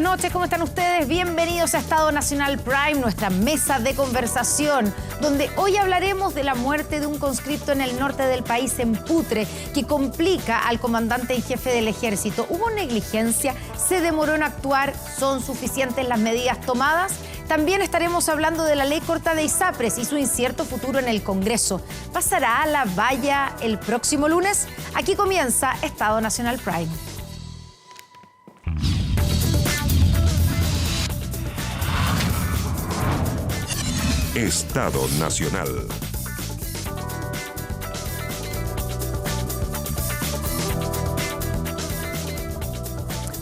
buenas noches, ¿cómo están ustedes? Bienvenidos a Estado Nacional Prime, nuestra mesa de conversación, donde hoy hablaremos de la muerte de un conscripto en el norte del país, en Putre, que complica al comandante en jefe del ejército. ¿Hubo negligencia? ¿Se demoró en actuar? ¿Son suficientes las medidas tomadas? También estaremos hablando de la ley corta de ISAPRES y su incierto futuro en el Congreso. ¿Pasará a la valla el próximo lunes? Aquí comienza Estado Nacional Prime. Estado Nacional.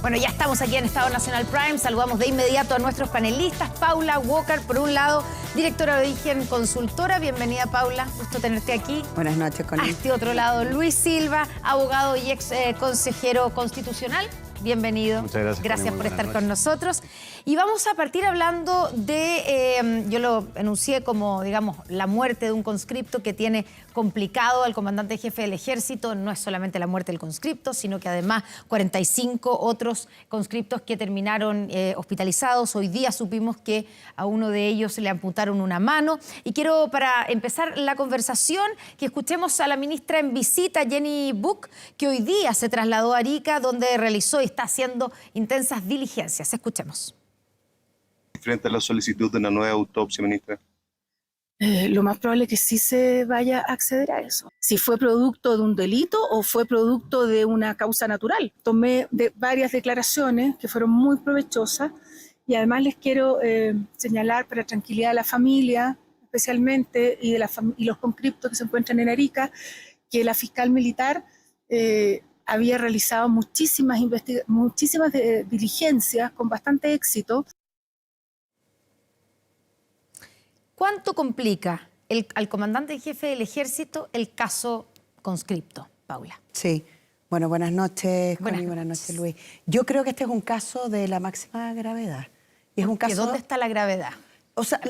Bueno, ya estamos aquí en Estado Nacional Prime. Saludamos de inmediato a nuestros panelistas. Paula Walker, por un lado, directora de Origen Consultora. Bienvenida, Paula. Gusto tenerte aquí. Buenas noches, Connie. A este otro lado, Luis Silva, abogado y ex consejero constitucional. Bienvenido. Muchas gracias. Gracias por estar con nosotros. Y vamos a partir hablando de, yo lo enuncié como, digamos, la muerte de un conscripto que tiene complicado al comandante jefe del ejército. No es solamente la muerte del conscripto, sino que además 45 otros conscriptos que terminaron hospitalizados. Hoy día supimos que a uno de ellos le amputaron una mano. Y quiero, para empezar la conversación, que escuchemos a la ministra en visita, Jenny Buck, que hoy día se trasladó a Arica, donde realizó y está haciendo intensas diligencias. Escuchemos. Frente a la solicitud de una nueva autopsia, ministra. Lo más probable es que sí se vaya a acceder a eso. Si fue producto de un delito o fue producto de una causa natural. Tomé varias declaraciones que fueron muy provechosas y además les quiero señalar, para tranquilidad de la familia, especialmente, y los conscriptos que se encuentran en Arica, que la fiscal militar había realizado muchísimas diligencias con bastante éxito. ¿Cuánto complica al comandante en jefe del ejército el caso conscripto, Paula? Sí. Bueno, buenas noches, Connie, buenas noches, Luis. Yo creo que este es un caso de la máxima gravedad. Y es un caso... ¿Dónde está la gravedad? O sea,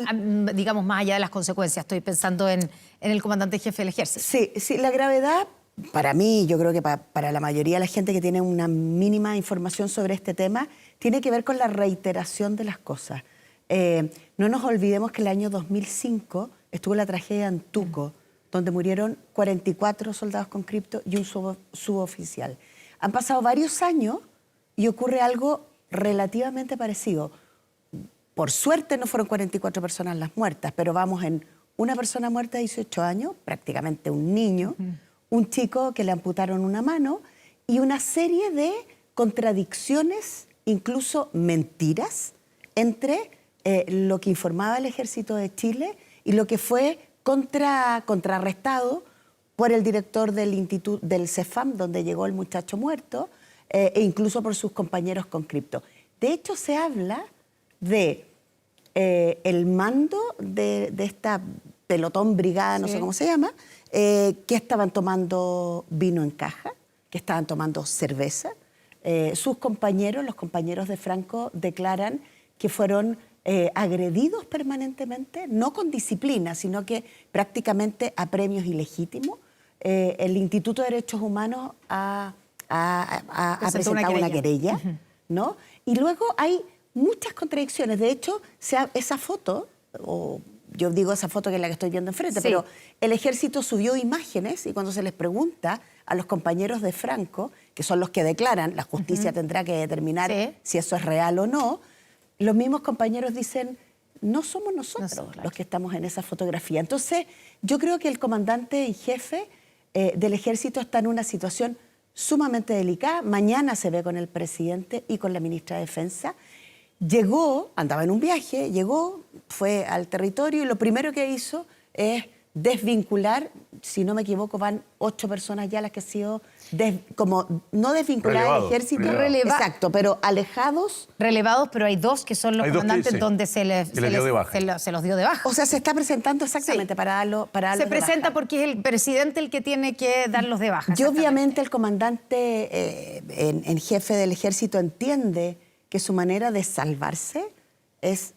digamos, más allá de las consecuencias. Estoy pensando en el comandante en jefe del ejército. Sí, la gravedad, para mí, yo creo que para la mayoría de la gente que tiene una mínima información sobre este tema, tiene que ver con la reiteración de las cosas. No nos olvidemos que el año 2005 estuvo la tragedia en Tuco, donde murieron 44 soldados conscriptos y un suboficial. Han pasado varios años y ocurre algo relativamente parecido. Por suerte no fueron 44 personas las muertas, pero vamos en una persona muerta de 18 años, prácticamente un niño, un chico que le amputaron una mano y una serie de contradicciones, incluso mentiras, entre lo que informaba el Ejército de Chile y lo que fue contrarrestado por el director del CEFAM, donde llegó el muchacho muerto, e incluso por sus compañeros conscriptos. De hecho, se habla de el mando de esta pelotón brigada, no sé cómo se llama, que estaban tomando vino en caja, que estaban tomando cerveza. Sus compañeros, los compañeros de Franco, declaran que fueron agredidos permanentemente, no con disciplina, sino que prácticamente a premios ilegítimos. El Instituto de Derechos Humanos ha presentado una querella, ¿no? Y luego hay muchas contradicciones. De hecho, esa foto, o yo digo esa foto que es la que estoy viendo enfrente, pero el Ejército subió imágenes y cuando se les pregunta a los compañeros de Franco, que son los que declaran, la justicia tendrá que determinar si eso es real o no, los mismos compañeros dicen, no somos nosotros los que estamos en esa fotografía. Entonces, yo creo que el comandante en jefe del Ejército está en una situación sumamente delicada. Mañana se ve con el presidente y con la ministra de Defensa. Llegó, andaba en un viaje, llegó, fue al territorio y lo primero que hizo es desvincular, si no me equivoco, van 8 personas ya las que han sido, como no desvinculadas del ejército, exacto, pero alejados. Relevados, pero hay 2 que son los comandantes donde se los dio de baja. O sea, se está presentando exactamente para darlo se presenta porque es el presidente el que tiene que darlos de baja. Y obviamente el comandante en jefe del ejército entiende que su manera de salvarse es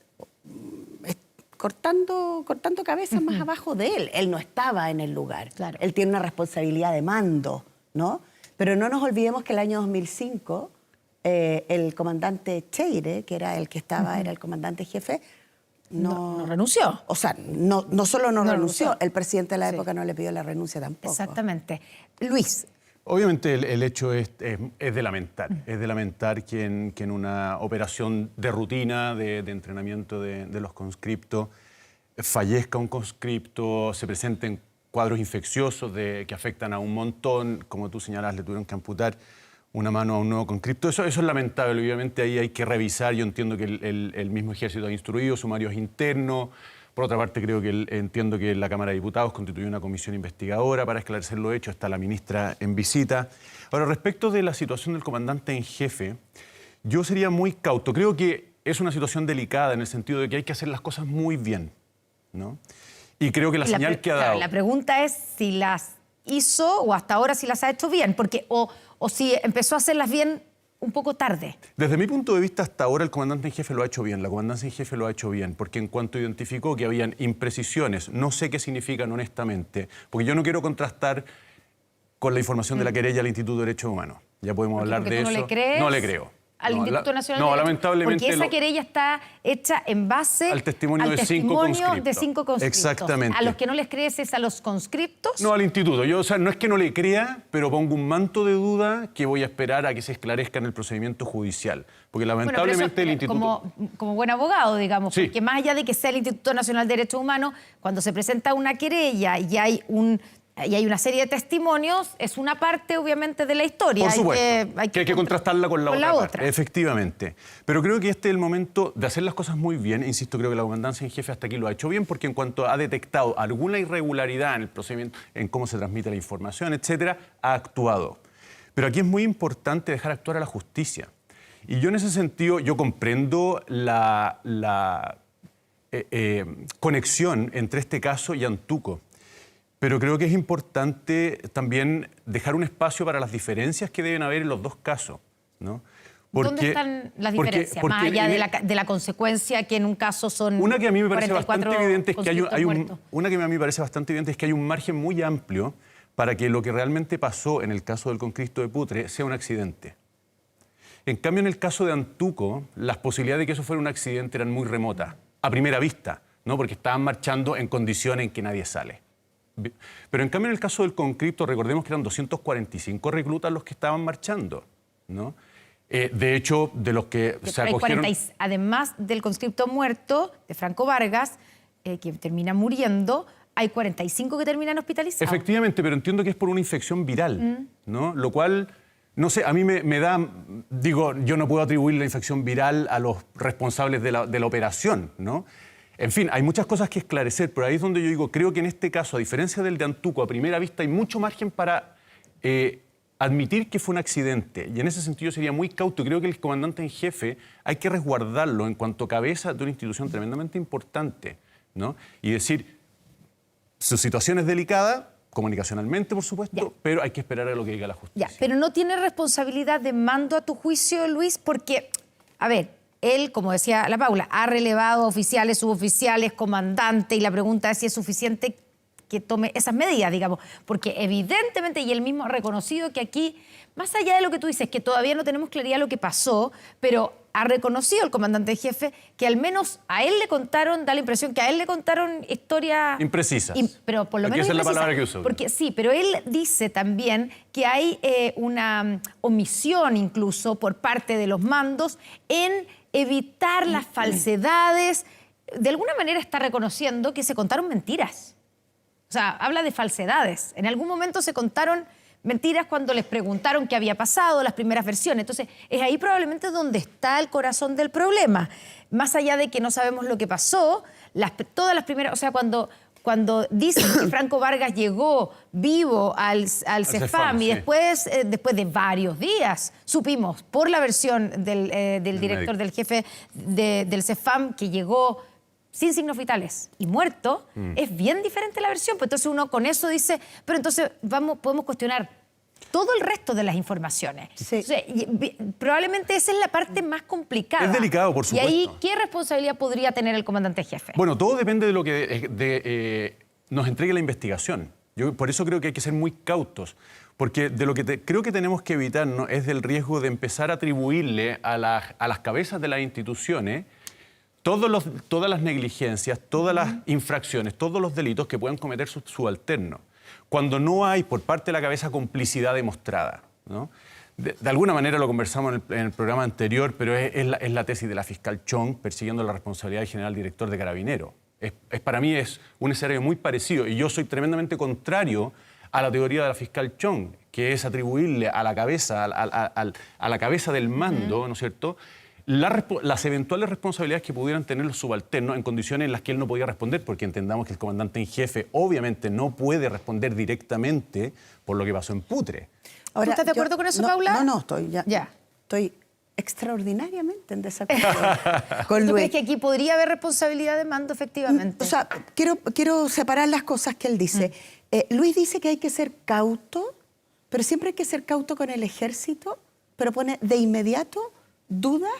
cortando cabezas más abajo de él. Él no estaba en el lugar. Claro. Él tiene una responsabilidad de mando, ¿no? Pero no nos olvidemos que el año 2005 el comandante Cheire, que era el que estaba, era el comandante jefe, no renunció. O sea, no solo no renunció, renunció. el presidente de la Sí. época no le pidió la renuncia tampoco. Exactamente. Luis. Obviamente el hecho es de lamentar. Es de lamentar que en una operación de rutina, de entrenamiento de los conscriptos, fallezca un conscripto, se presenten cuadros infecciosos que afectan a un montón. Como tú señalas, le tuvieron que amputar una mano a un nuevo conscripto. Eso es lamentable. Obviamente ahí hay que revisar. Yo entiendo que el mismo ejército ha instruido sumarios internos. Por otra parte, entiendo que la Cámara de Diputados constituyó una comisión investigadora para esclarecer lo hecho. Está la ministra en visita. Ahora, respecto de la situación del comandante en jefe, yo sería muy cauto. Creo que es una situación delicada en el sentido de que hay que hacer las cosas muy bien, ¿no? Y creo que la señal que ha dado... Claro, la pregunta es si las hizo o hasta ahora si las ha hecho bien, porque o si empezó a hacerlas bien un poco tarde. Desde mi punto de vista, hasta ahora el comandante en jefe lo ha hecho bien, la comandancia en jefe lo ha hecho bien, porque en cuanto identificó que habían imprecisiones, no sé qué significan honestamente, porque yo no quiero contrastar con la información de la querella al Instituto de Derechos Humanos. Ya podemos hablar de ¿Tú no eso. le crees? No le creo. Al Instituto Nacional No, de Derechos? lamentablemente... Porque esa querella está hecha en base al testimonio de 5 conscriptos. de 5 conscriptos. Exactamente. A los que no les crees es a los conscriptos. No, al instituto. Yo, o sea, no es que no le crea, pero pongo un manto de duda que voy a esperar a que se esclarezca en el procedimiento judicial. Porque lamentablemente el instituto... Como buen abogado, digamos, Sí. porque más allá de que sea el Instituto Nacional de Derechos Humanos, cuando se presenta una querella y hay una serie de testimonios, es una parte, obviamente, de la historia. Por supuesto, que hay que contrastarla con la otra parte. Efectivamente. Pero creo que este es el momento de hacer las cosas muy bien. Insisto, creo que la comandancia en jefe hasta aquí lo ha hecho bien, porque en cuanto ha detectado alguna irregularidad en el procedimiento, en cómo se transmite la información, etcétera, ha actuado. Pero aquí es muy importante dejar actuar a la justicia. Y yo en ese sentido, yo comprendo la conexión entre este caso y Antuco. Pero creo que es importante también dejar un espacio para las diferencias que deben haber en los dos casos, ¿no? ¿Dónde están las diferencias? Más allá de la consecuencia que en un caso son una que a mí me parece bastante evidente es que hay un margen muy amplio para que lo que realmente pasó en el caso del conscripto de Putre sea un accidente. En cambio, en el caso de Antuco, las posibilidades de que eso fuera un accidente eran muy remotas, a primera vista, ¿no? Porque estaban marchando en condiciones en que nadie sale. Pero en cambio en el caso del conscripto, recordemos que eran 245 reclutas los que estaban marchando, ¿no? De hecho, de los que se acogieron... Además del conscripto muerto, de Franco Vargas, que termina muriendo, hay 45 que terminan hospitalizados. Efectivamente, pero entiendo que es por una infección viral, ¿no? Lo cual, no sé, a mí me da... Digo, yo no puedo atribuir la infección viral a los responsables de la operación, ¿no? En fin, hay muchas cosas que esclarecer, pero ahí es donde yo digo, creo que en este caso, a diferencia del de Antuco, a primera vista hay mucho margen para admitir que fue un accidente. Y en ese sentido sería muy cauto. Creo que el comandante en jefe hay que resguardarlo en cuanto cabeza de una institución tremendamente importante, ¿no? Y decir, su situación es delicada, comunicacionalmente, por supuesto, ya, pero hay que esperar a lo que diga la justicia. Ya, pero no tiene responsabilidad de mando a tu juicio, Luis, porque, a ver... Él, como decía la Paula, ha relevado oficiales, suboficiales, comandante, y la pregunta es si es suficiente que tome esas medidas, digamos, porque evidentemente, y él mismo ha reconocido que aquí, más allá de lo que tú dices, que todavía no tenemos claridad de lo que pasó, pero ha reconocido el comandante en jefe que al menos a él le contaron, da la impresión que a él le contaron historias... Imprecisas. Pero por lo menos esa es la palabra que uso. Porque sí, pero él dice también que hay una omisión incluso por parte de los mandos en evitar las falsedades. De alguna manera está reconociendo que se contaron mentiras. O sea, habla de falsedades. En algún momento se contaron mentiras cuando les preguntaron qué había pasado, las primeras versiones. Entonces, es ahí probablemente donde está el corazón del problema. Más allá de que no sabemos lo que pasó, todas las primeras... O sea, cuando dicen que Franco Vargas llegó vivo al CEFAM y después de varios días supimos por la versión del director, del jefe del CEFAM, que llegó sin signos vitales y muerto, es bien diferente la versión. Pues entonces uno con eso dice, pero entonces podemos cuestionar todo el resto de las informaciones. Sí. Entonces, probablemente esa es la parte más complicada. Es delicado, por supuesto. Y ahí, ¿qué responsabilidad podría tener el comandante jefe? Bueno, todo depende de lo que nos entregue la investigación. Yo por eso creo que hay que ser muy cautos, Porque de lo que creo que tenemos que evitar, ¿no?, es del riesgo de empezar a atribuirle a las cabezas de las instituciones todas las negligencias, todas las infracciones, todos los delitos que puedan cometer sus subalternos, cuando no hay por parte de la cabeza complicidad demostrada, ¿no? De alguna manera lo conversamos en el programa anterior, pero es la tesis de la fiscal Chong persiguiendo la responsabilidad del general director de Carabineros. Para mí es un escenario muy parecido y yo soy tremendamente contrario a la teoría de la fiscal Chong, que es atribuirle a la cabeza, a la cabeza del mando, ¿no es cierto?, las eventuales responsabilidades que pudieran tener los subalternos en condiciones en las que él no podía responder, porque entendamos que el comandante en jefe obviamente no puede responder directamente por lo que pasó en Putre. Ahora, ¿tú estás de acuerdo con eso, Paula? No, estoy extraordinariamente en desacuerdo con ¿Tú Luis. crees que aquí podría haber responsabilidad de mando, efectivamente? O sea, quiero separar las cosas que él dice. Luis dice que hay que ser cauto, pero siempre hay que ser cauto con el ejército, pero pone de inmediato dudas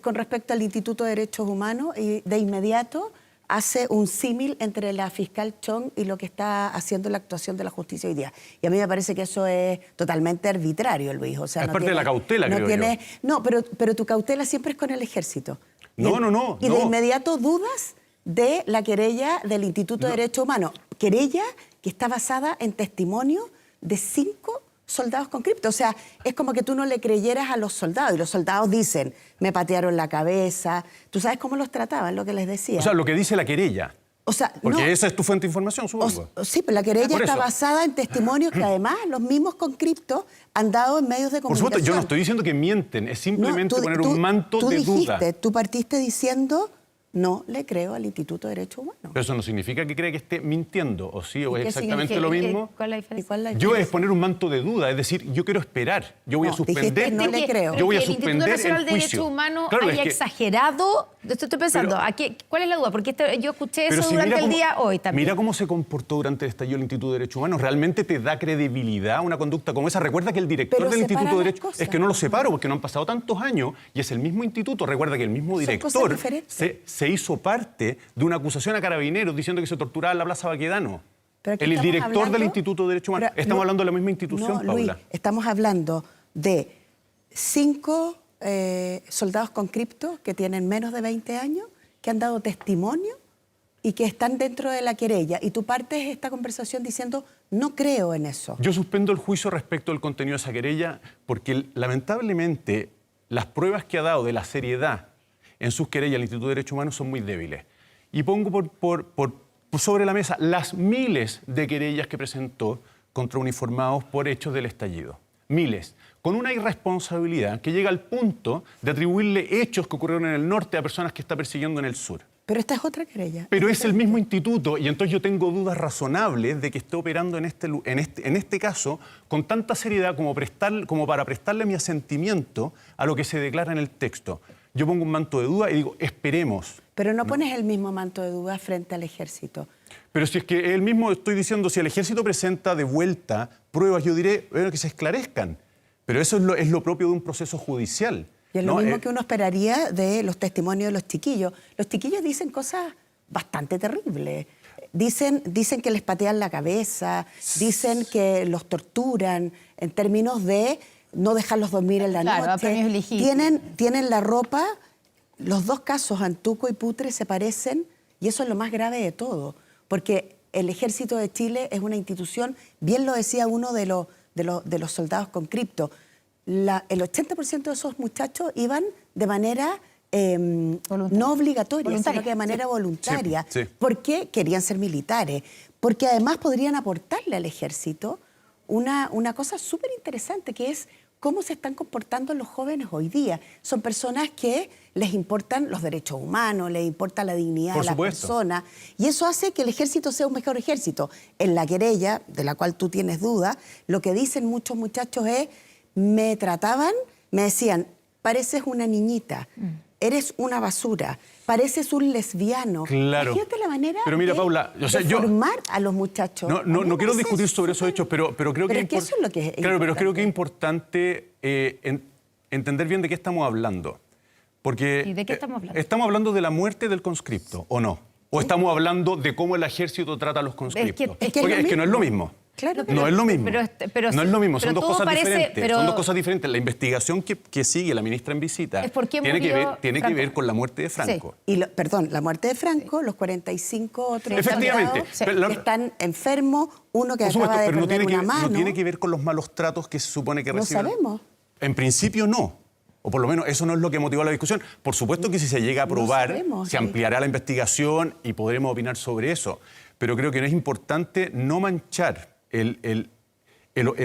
con respecto al Instituto de Derechos Humanos y de inmediato hace un símil entre la fiscal Chong y lo que está haciendo la actuación de la justicia hoy día. Y a mí me parece que eso es totalmente arbitrario, Luis. O sea, es parte de la cautela, creo yo. No, pero tu cautela siempre es con el ejército. No. Y de inmediato dudas de la querella del Instituto de Derechos Humanos. Querella que está basada en testimonio de 5 soldados con cripto. O sea, es como que tú no le creyeras a los soldados. Y los soldados dicen, me patearon la cabeza. ¿Tú sabes cómo los trataban, lo que les decía? O sea, lo que dice la querella. O sea, porque esa es tu fuente de información, supongo. Sí, pero la querella está basada en testimonios que además los mismos con cripto han dado en medios de Por comunicación. supuesto, yo no estoy diciendo que mienten, es simplemente poner un manto de duda. Tú partiste diciendo, no le creo al Instituto de Derechos Humanos. Pero eso no significa que crea que esté mintiendo, ¿o sí? ¿O es exactamente lo significa? mismo? ¿Cuál es la diferencia? ¿Y cuál es la Yo diferencia? es poner un manto de duda, es decir, yo quiero esperar, yo voy a suspender. dijiste, no le creo. Yo voy a el Instituto suspender Nacional el de juicio. Derechos Humanos Claro, haya es que- exagerado. Esto estoy pensando. ¿Cuál es la duda? Porque yo escuché Pero eso si durante mira el cómo- día hoy también. Mira cómo se comportó durante el estallido el Instituto de Derechos Humanos. ¿Realmente te da credibilidad una conducta como esa? Recuerda que el director Pero del separa Instituto de las Derechos... cosas. Es que no lo separo porque no han pasado tantos años y es el mismo instituto. Recuerda que el mismo Son director cosas diferentes. se hizo parte de una acusación a Carabineros diciendo que se torturaba en la Plaza Baquedano. Pero aquí El estamos director hablando- del Instituto de Derechos Humanos. Pero, Estamos hablando de la misma institución, no, Luis, Paula. estamos hablando de 5 soldados con cripto que tienen menos de 20 años, que han dado testimonio y que están dentro de la querella. Y tú partes esta conversación diciendo, no creo en eso. Yo suspendo el juicio respecto al contenido de esa querella porque lamentablemente las pruebas que ha dado de la seriedad en sus querellas el Instituto de Derechos Humanos son muy débiles. Y pongo por sobre la mesa las miles de querellas que presentó contra uniformados por hechos del estallido. Miles. Con una irresponsabilidad que llega al punto de atribuirle hechos que ocurrieron en el norte a personas que está persiguiendo en el sur. Pero esta es otra querella. Pero es el mismo instituto y entonces yo tengo dudas razonables de que esté operando en este caso con tanta seriedad como para prestarle mi asentimiento a lo que se declara en el texto. Yo pongo un manto de duda y digo, esperemos. Pero no pones el mismo manto de duda frente al ejército. Pero si es que él mismo, estoy diciendo, si el ejército presenta de vuelta pruebas, yo diré, bueno, que se esclarezcan. Pero eso es lo propio de un proceso judicial. Y es ¿no? lo mismo que uno esperaría de los testimonios de los chiquillos. Los chiquillos dicen cosas bastante terribles. Dicen que les patean la cabeza, dicen que los torturan en términos de no dejarlos dormir en la Claro, a noche. premios legítimos. Tienen la ropa, los dos casos, Antuco y Putre, se parecen, y eso es lo más grave de todo, porque el Ejército de Chile es una institución, bien lo decía uno de los soldados con cripto, el 80% de esos muchachos iban de manera no obligatoria, sino que de manera voluntaria, Sí, sí. porque querían ser militares, porque además podrían aportarle al ejército una cosa súper interesante, que es cómo se están comportando los jóvenes hoy día. Son personas que les importan los derechos humanos, les importa la dignidad Por de la supuesto. persona, y eso hace que el ejército sea un mejor ejército. En la querella, de la cual tú tienes duda, lo que dicen muchos muchachos es, me trataban, me decían, pareces una niñita, eres una basura, pareces un lesbiano. Claro. Imagínate la manera Pero mira, de, Paula, o sea, de yo- formar a los muchachos. No A mí me quiero parece discutir sobre esos súper- hechos, pero creo Pero que es que eso es lo que es claro, pero creo que es importante. importante entender bien de qué estamos hablando. Porque ¿Y de qué estamos hablando? ¿Estamos hablando de la muerte del conscripto o no? ¿O estamos hablando de cómo el ejército trata a los conscriptos? es que Porque es que no es lo mismo. Claro, No es lo mismo. pero no es lo mismo, son pero dos todo cosas parece- diferentes. pero- Son dos cosas diferentes. La investigación que sigue la ministra en visita Es por qué tiene murió que Franco. ver con la muerte de Franco. Y perdón, la muerte de Franco, los 45 otros Efectivamente. soldados Sí. Pero que están enfermos, uno que Por supuesto, acaba de pero no perder tiene, una mano. no tiene que ver con los malos tratos que se supone que No reciben. sabemos. En principio no. O por lo menos eso no es lo que motivó la discusión. Por supuesto que si se llega a probar, sabemos, se sí. ampliará la investigación y podremos opinar sobre eso. Pero creo que no es importante no manchar el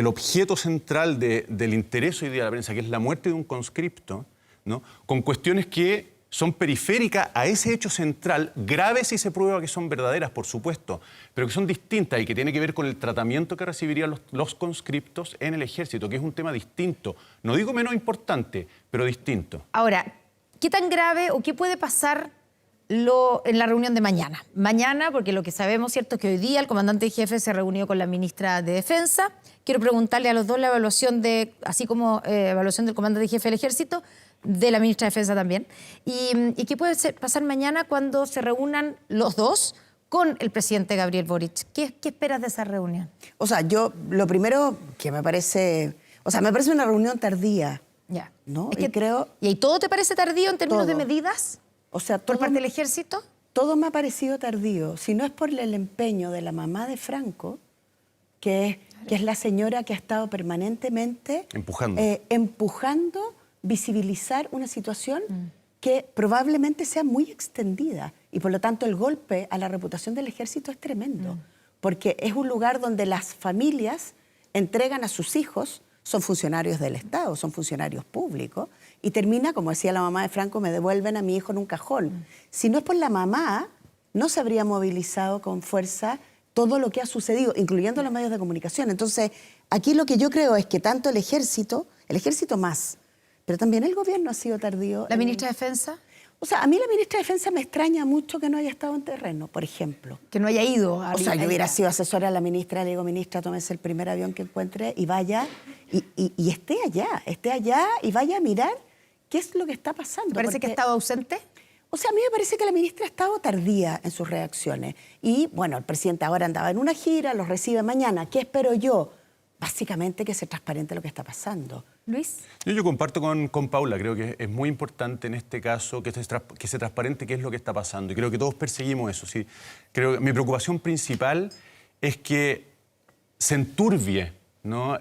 objeto central del interés hoy día de la prensa, que es la muerte de un conscripto, ¿no? Con cuestiones que son periféricas a ese hecho central, graves si se prueba que son verdaderas, por supuesto, pero que son distintas y que tiene que ver con el tratamiento que recibirían los conscriptos en el ejército, que es un tema distinto. No digo menos importante, pero distinto. Ahora, ¿qué tan grave o qué puede pasar en la reunión de mañana? Mañana, porque lo que sabemos, ¿cierto?, es que hoy día el comandante en jefe se reunió con la ministra de Defensa. Quiero preguntarle a los dos la evaluación así como evaluación del comandante en jefe del ejército, de la ministra de Defensa también. ¿Y qué puede pasar mañana cuando se reúnan los dos con el presidente Gabriel Boric? ¿Qué esperas de esa reunión? O sea, yo lo primero que me parece una reunión tardía. Ya. ¿No? Es que, Y creo- ¿Y ahí todo te parece tardío en términos de Todo. medidas O sea, por todo, parte del ejército? todo me ha parecido tardío. Si no es por el empeño de la mamá de Franco, que es la señora que ha estado permanentemente empujando visibilizar una situación que probablemente sea muy extendida y por lo tanto el golpe a la reputación del ejército es tremendo, porque es un lugar donde las familias entregan a sus hijos, son funcionarios del Estado, son funcionarios públicos, y termina, como decía la mamá de Franco, me devuelven a mi hijo en un cajón. Si no es por la mamá, no se habría movilizado con fuerza todo lo que ha sucedido, incluyendo los medios de comunicación. Entonces, aquí lo que yo creo es que tanto el ejército más, pero también el gobierno ha sido tardío. ¿La ministra de Defensa? O sea, a mí la ministra de Defensa me extraña mucho que no haya estado en terreno, por ejemplo. Que no haya ido. O sea, yo hubiera sido asesora de la ministra, le digo, ministra, tómese el primer avión que encuentre y vaya, y esté allá y vaya a mirar qué es lo que está pasando. ¿Te parece que ha estado ausente? O sea, a mí me parece que la ministra ha estado tardía en sus reacciones. Y, bueno, el presidente ahora andaba en una gira, los recibe mañana. ¿Qué espero yo? Básicamente que sea transparente lo que está pasando. Luis. Yo comparto con Paula, creo que es muy importante en este caso que sea transparente qué es lo que está pasando. Y creo que todos perseguimos eso. ¿Sí? Creo que mi preocupación principal es que se enturbie, ¿no?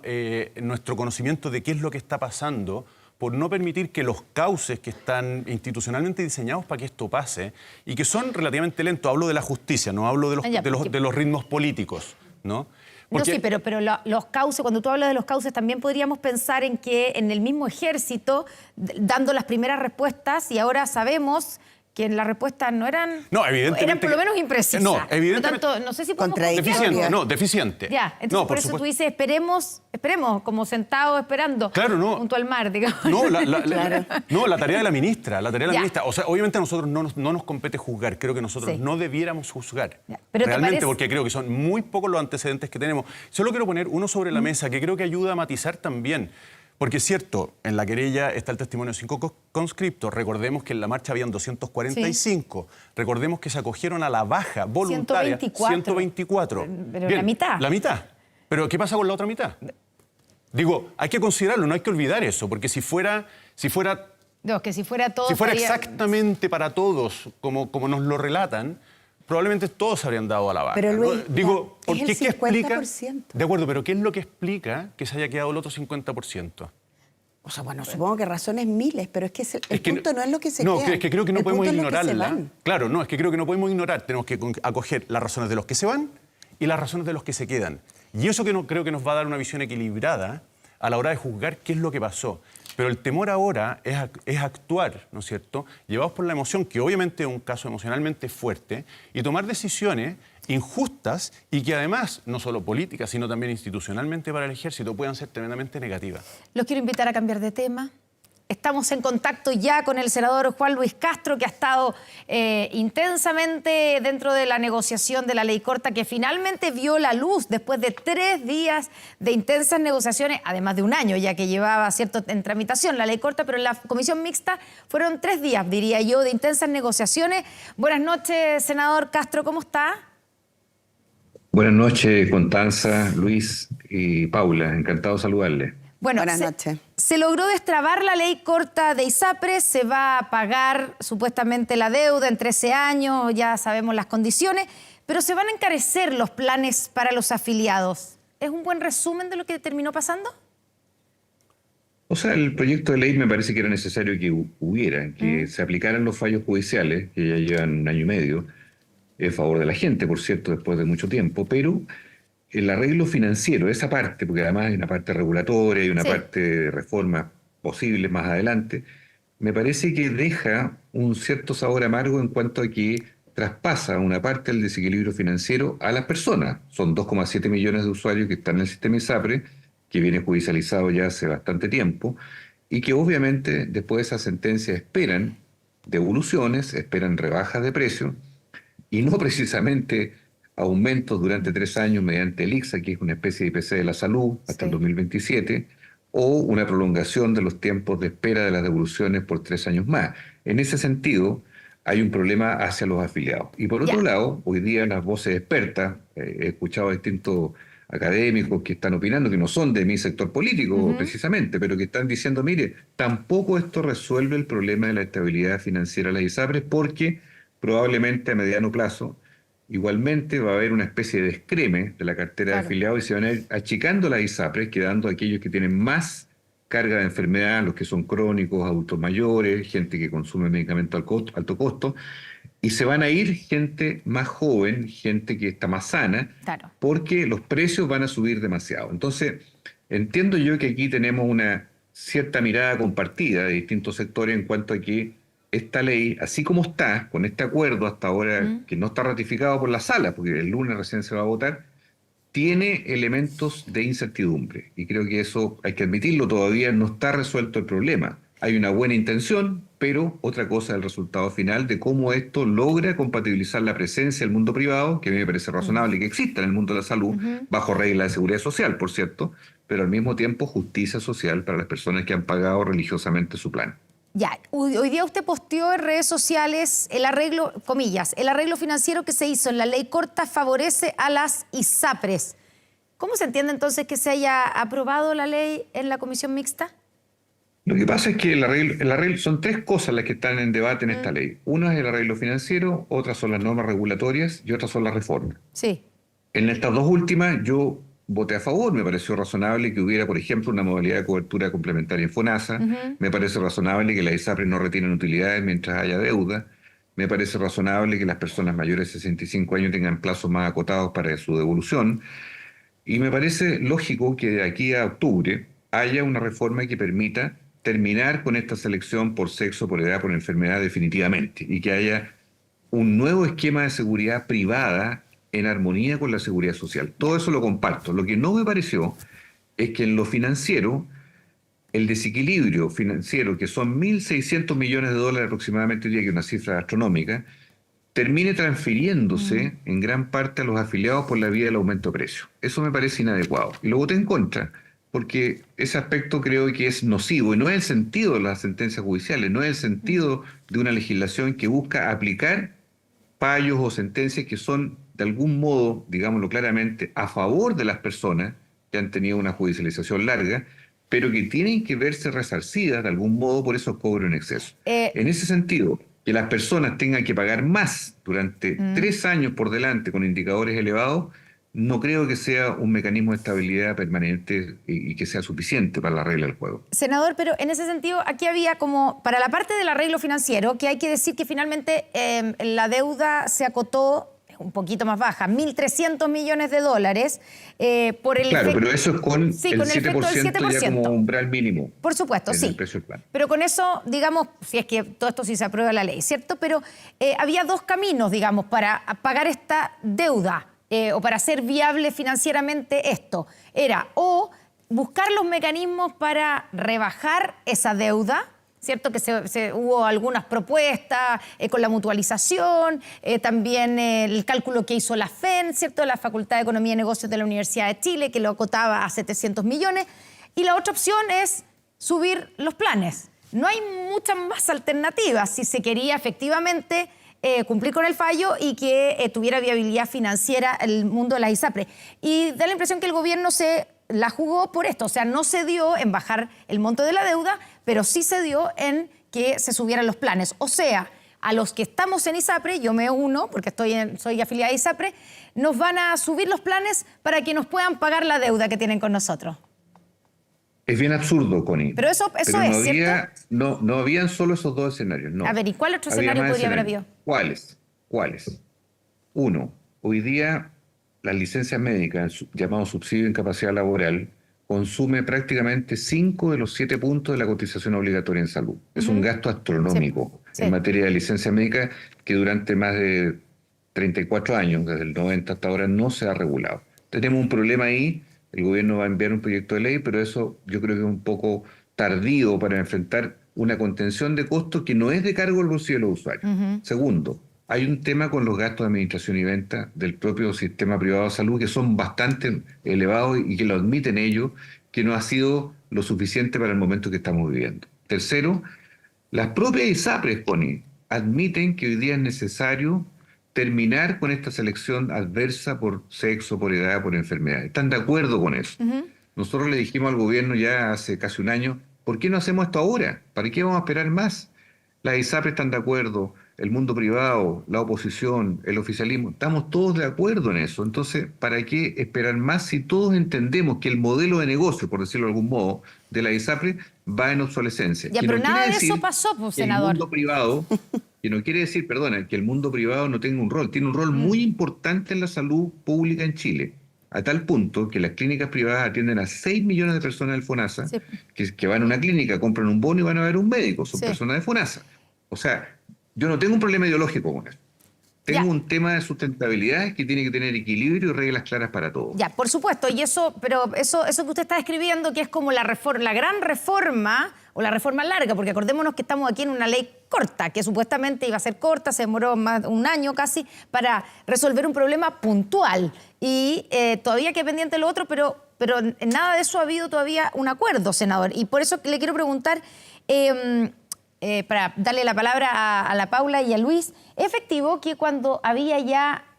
Nuestro conocimiento de qué es lo que está pasando por no permitir que los cauces que están institucionalmente diseñados para que esto pase y que son relativamente lentos, hablo de la justicia, no hablo de los ritmos políticos, ¿no? Porque, No, sí, pero los cauces, cuando tú hablas de los cauces, también podríamos pensar en que en el mismo ejército, dando las primeras respuestas, y ahora sabemos que las respuestas no eran... No, evidentemente... Eran por lo menos imprecisas. No, evidentemente... Por lo tanto, no sé si podemos Contradictorias. confiar. Deficiente, no, deficiente. Ya, entonces No, por eso supuesto. tú dices, esperemos, como sentados esperando. Claro, no. Junto al mar, digamos. No, la tarea de la ministra, Ya. O sea, obviamente a nosotros no nos compete juzgar, creo que nosotros Sí. no debiéramos juzgar. Ya. Pero ¿te realmente, parece? porque creo que son muy pocos los antecedentes que tenemos. Solo quiero poner uno sobre la mesa que creo que ayuda a matizar también. Porque es cierto, en la querella está el testimonio de 5 conscriptos. Recordemos que en la marcha habían 245. Recordemos que se acogieron a la baja voluntaria. 124. Pero la mitad. La mitad. Pero ¿qué pasa con la otra mitad? Digo, hay que considerarlo, no hay que olvidar eso, porque si fuera No, que si fuera todo... exactamente para todos como nos lo relatan, probablemente todos se habrían dado a la vaca. Pero, Luis, ¿no? Digo, es ¿por el qué? ¿Qué explica? 50%. De acuerdo, pero ¿qué es lo que explica que se haya quedado el otro 50%? O sea, bueno, supongo que razones miles, pero es que el punto no es lo que se No, queda. es que creo que no El podemos punto es lo que se ignorarla. van. Claro, no, es que creo que no podemos ignorar. Tenemos que acoger las razones de los que se van y las razones de los que se quedan. Y eso creo que nos va a dar una visión equilibrada a la hora de juzgar qué es lo que pasó. Pero el temor ahora es actuar, ¿no es cierto?, llevados por la emoción, que obviamente es un caso emocionalmente fuerte, y tomar decisiones injustas y que además, no solo políticas, sino también institucionalmente para el ejército, puedan ser tremendamente negativas. Los quiero invitar a cambiar de tema. Estamos en contacto ya con el senador Juan Luis Castro, que ha estado intensamente dentro de la negociación de la ley corta, que finalmente vio la luz después de 3 días de intensas negociaciones, además de un año ya que llevaba cierto en tramitación la ley corta, pero en la comisión mixta fueron 3 días, diría yo, de intensas negociaciones. Buenas noches, senador Castro, ¿cómo está? Buenas noches, Constanza, Luis y Paula. Encantado de saludarles. Bueno, Buenas noches. Se logró destrabar la ley corta de ISAPRES, se va a pagar supuestamente la deuda en 13 años, ya sabemos las condiciones, pero se van a encarecer los planes para los afiliados. ¿Es un buen resumen de lo que terminó pasando? O sea, el proyecto de ley me parece que era necesario que hubiera, que se aplicaran los fallos judiciales, que ya llevan 1 año y medio, en favor de la gente, por cierto, después de mucho tiempo, pero el arreglo financiero, esa parte, porque además hay una parte regulatoria y una parte de reformas posibles más adelante, me parece que deja un cierto sabor amargo en cuanto a que traspasa una parte del desequilibrio financiero a las personas. Son 2,7 millones de usuarios que están en el sistema ISAPRES, que viene judicializado ya hace bastante tiempo, y que obviamente después de esa sentencia esperan devoluciones, esperan rebajas de precio, y no precisamente aumentos durante 3 años mediante el ICSA, que es una especie de IPC de la salud, hasta el 2027, o una prolongación de los tiempos de espera de las devoluciones por 3 años más. En ese sentido, hay un problema hacia los afiliados. Y por otro lado, hoy día las voces expertas, he escuchado a distintos académicos que están opinando, que no son de mi sector político precisamente, pero que están diciendo, mire, tampoco esto resuelve el problema de la estabilidad financiera de las ISAPRES, porque probablemente a mediano plazo igualmente va a haber una especie de descreme de la cartera de afiliados y se van a ir achicando las ISAPRES, quedando aquellos que tienen más carga de enfermedad, los que son crónicos, adultos mayores, gente que consume medicamentos alto costo, y se van a ir gente más joven, gente que está más sana, porque los precios van a subir demasiado. Entonces, entiendo yo que aquí tenemos una cierta mirada compartida de distintos sectores en cuanto a que esta ley, así como está, con este acuerdo hasta ahora, que no está ratificado por la sala, porque el lunes recién se va a votar, tiene elementos de incertidumbre. Y creo que eso, hay que admitirlo, todavía no está resuelto el problema. Hay una buena intención, pero otra cosa es el resultado final de cómo esto logra compatibilizar la presencia del mundo privado, que a mí me parece razonable que exista en el mundo de la salud, bajo reglas de seguridad social, por cierto, pero al mismo tiempo justicia social para las personas que han pagado religiosamente su plan. Ya, hoy día usted posteó en redes sociales el arreglo, comillas, el arreglo financiero que se hizo en la ley corta favorece a las ISAPRES. ¿Cómo se entiende entonces que se haya aprobado la ley en la comisión mixta? Lo que pasa es que el arreglo son 3 cosas las que están en debate en esta ley. Una es el arreglo financiero, otras son las normas regulatorias y otras son las reformas. Sí. En estas 2 últimas yo voté a favor, me pareció razonable que hubiera, por ejemplo, una modalidad de cobertura complementaria en FONASA, me parece razonable que las ISAPRES no retienen utilidades mientras haya deuda, me parece razonable que las personas mayores de 65 años tengan plazos más acotados para su devolución, y me parece lógico que de aquí a octubre haya una reforma que permita terminar con esta selección por sexo, por edad, por enfermedad definitivamente, y que haya un nuevo esquema de seguridad privada en armonía con la seguridad social. Todo eso lo comparto. Lo que no me pareció es que en lo financiero, el desequilibrio financiero, que son 1.600 millones de dólares aproximadamente, que es una cifra astronómica, termine transfiriéndose en gran parte a los afiliados por la vía del aumento de precios. Eso me parece inadecuado. Y lo voté en contra, porque ese aspecto creo que es nocivo, y no es el sentido de las sentencias judiciales, no es el sentido de una legislación que busca aplicar fallos o sentencias que son de algún modo, digámoslo claramente, a favor de las personas que han tenido una judicialización larga, pero que tienen que verse resarcidas de algún modo por esos cobros en exceso. En ese sentido, que las personas tengan que pagar más durante 3 años por delante con indicadores elevados, no creo que sea un mecanismo de estabilidad permanente y que sea suficiente para la regla del juego. Senador, pero en ese sentido, aquí había como, para la parte del arreglo financiero, que hay que decir que finalmente la deuda se acotó un poquito más baja, 1.300 millones de dólares por el Claro, pero eso es con el con el efecto del 7% ya como umbral mínimo. Por supuesto, en sí. el precio del plan. Pero con eso, digamos, si es que todo esto sí se aprueba la ley, ¿cierto? Pero había 2 caminos, digamos, para pagar esta deuda o para hacer viable financieramente esto. Era o buscar los mecanismos para rebajar esa deuda, ¿cierto? Que hubo algunas propuestas con la mutualización, también el cálculo que hizo la FEN, ¿cierto? La Facultad de Economía y Negocios de la Universidad de Chile, que lo acotaba a 700 millones. Y la otra opción es subir los planes. No hay muchas más alternativas si se quería efectivamente cumplir con el fallo y que tuviera viabilidad financiera el mundo de las ISAPRES. Y da la impresión que el gobierno se la jugó por esto, o sea, no se dio en bajar el monto de la deuda, pero sí se dio en que se subieran los planes. O sea, a los que estamos en ISAPRE, yo me uno, porque soy afiliada a ISAPRE, nos van a subir los planes para que nos puedan pagar la deuda que tienen con nosotros. Es bien absurdo, Connie. Pero eso no es, había, ¿cierto? no habían solo esos dos escenarios, no. A ver, ¿y cuál otro Había escenario más podría haber escenarios. habido? ¿Cuáles? Uno, hoy día las licencias médicas, llamado subsidio de incapacidad laboral, consume prácticamente 5 de los 7 puntos de la cotización obligatoria en salud. Es un gasto astronómico en materia de licencia médica que durante más de 34 años, desde el 90 hasta ahora, no se ha regulado. Tenemos un problema ahí. El gobierno va a enviar un proyecto de ley, pero eso yo creo que es un poco tardío para enfrentar una contención de costos que no es de cargo del bolsillo de los usuarios. Segundo, hay un tema con los gastos de administración y venta del propio sistema privado de salud que son bastante elevados y que lo admiten ellos, que no ha sido lo suficiente para el momento que estamos viviendo. Tercero, las propias ISAPRES, Connie, admiten que hoy día es necesario terminar con esta selección adversa por sexo, por edad, por enfermedad. Están de acuerdo con eso. Nosotros le dijimos al gobierno ya hace casi un año, ¿por qué no hacemos esto ahora? ¿Para qué vamos a esperar más? Las ISAPRES están de acuerdo, el mundo privado, la oposición, el oficialismo, estamos todos de acuerdo en eso. Entonces, ¿para qué esperar más si todos entendemos que el modelo de negocio, por decirlo de algún modo, de la ISAPRES va en obsolescencia? Ya, pero nada de eso pasó, pues, senador. El mundo privado, que no quiere decir, perdona, que el mundo privado no tenga un rol, tiene un rol muy importante en la salud pública en Chile, a tal punto que las clínicas privadas atienden a 6 millones de personas del FONASA, que van a una clínica, compran un bono y van a ver un médico, son personas de FONASA. O sea, yo no tengo un problema ideológico con eso. Tengo un tema de sustentabilidad que tiene que tener equilibrio y reglas claras para todos. Ya, por supuesto, y pero eso que usted está describiendo, que es como la gran reforma, o la reforma larga, porque acordémonos que estamos aquí en una ley corta, que supuestamente iba a ser corta, se demoró más de un año casi, para resolver un problema puntual. Y todavía queda pendiente lo otro, pero en nada de eso ha habido todavía un acuerdo, senador. Y por eso le quiero preguntar, para darle la palabra a la Paula y a Luis, ¿es efectivo que cuando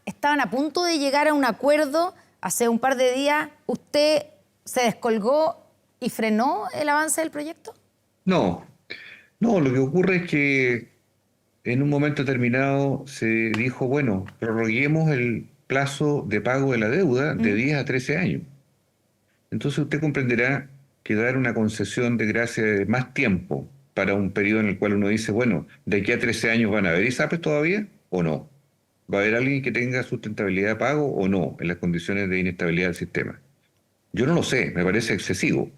estaban a punto de llegar a un acuerdo, hace un par de días, usted se descolgó y frenó el avance del proyecto? No, lo que ocurre es que en un momento determinado se dijo, bueno, prorroguemos el plazo de pago de la deuda de 10 a 13 años. Entonces usted comprenderá que dar una concesión de gracia de más tiempo para un periodo en el cual uno dice, bueno, de aquí a 13 años van a haber ISAPRES todavía o no. ¿Va a haber alguien que tenga sustentabilidad de pago o no en las condiciones de inestabilidad del sistema? Yo no lo sé, me parece excesivo.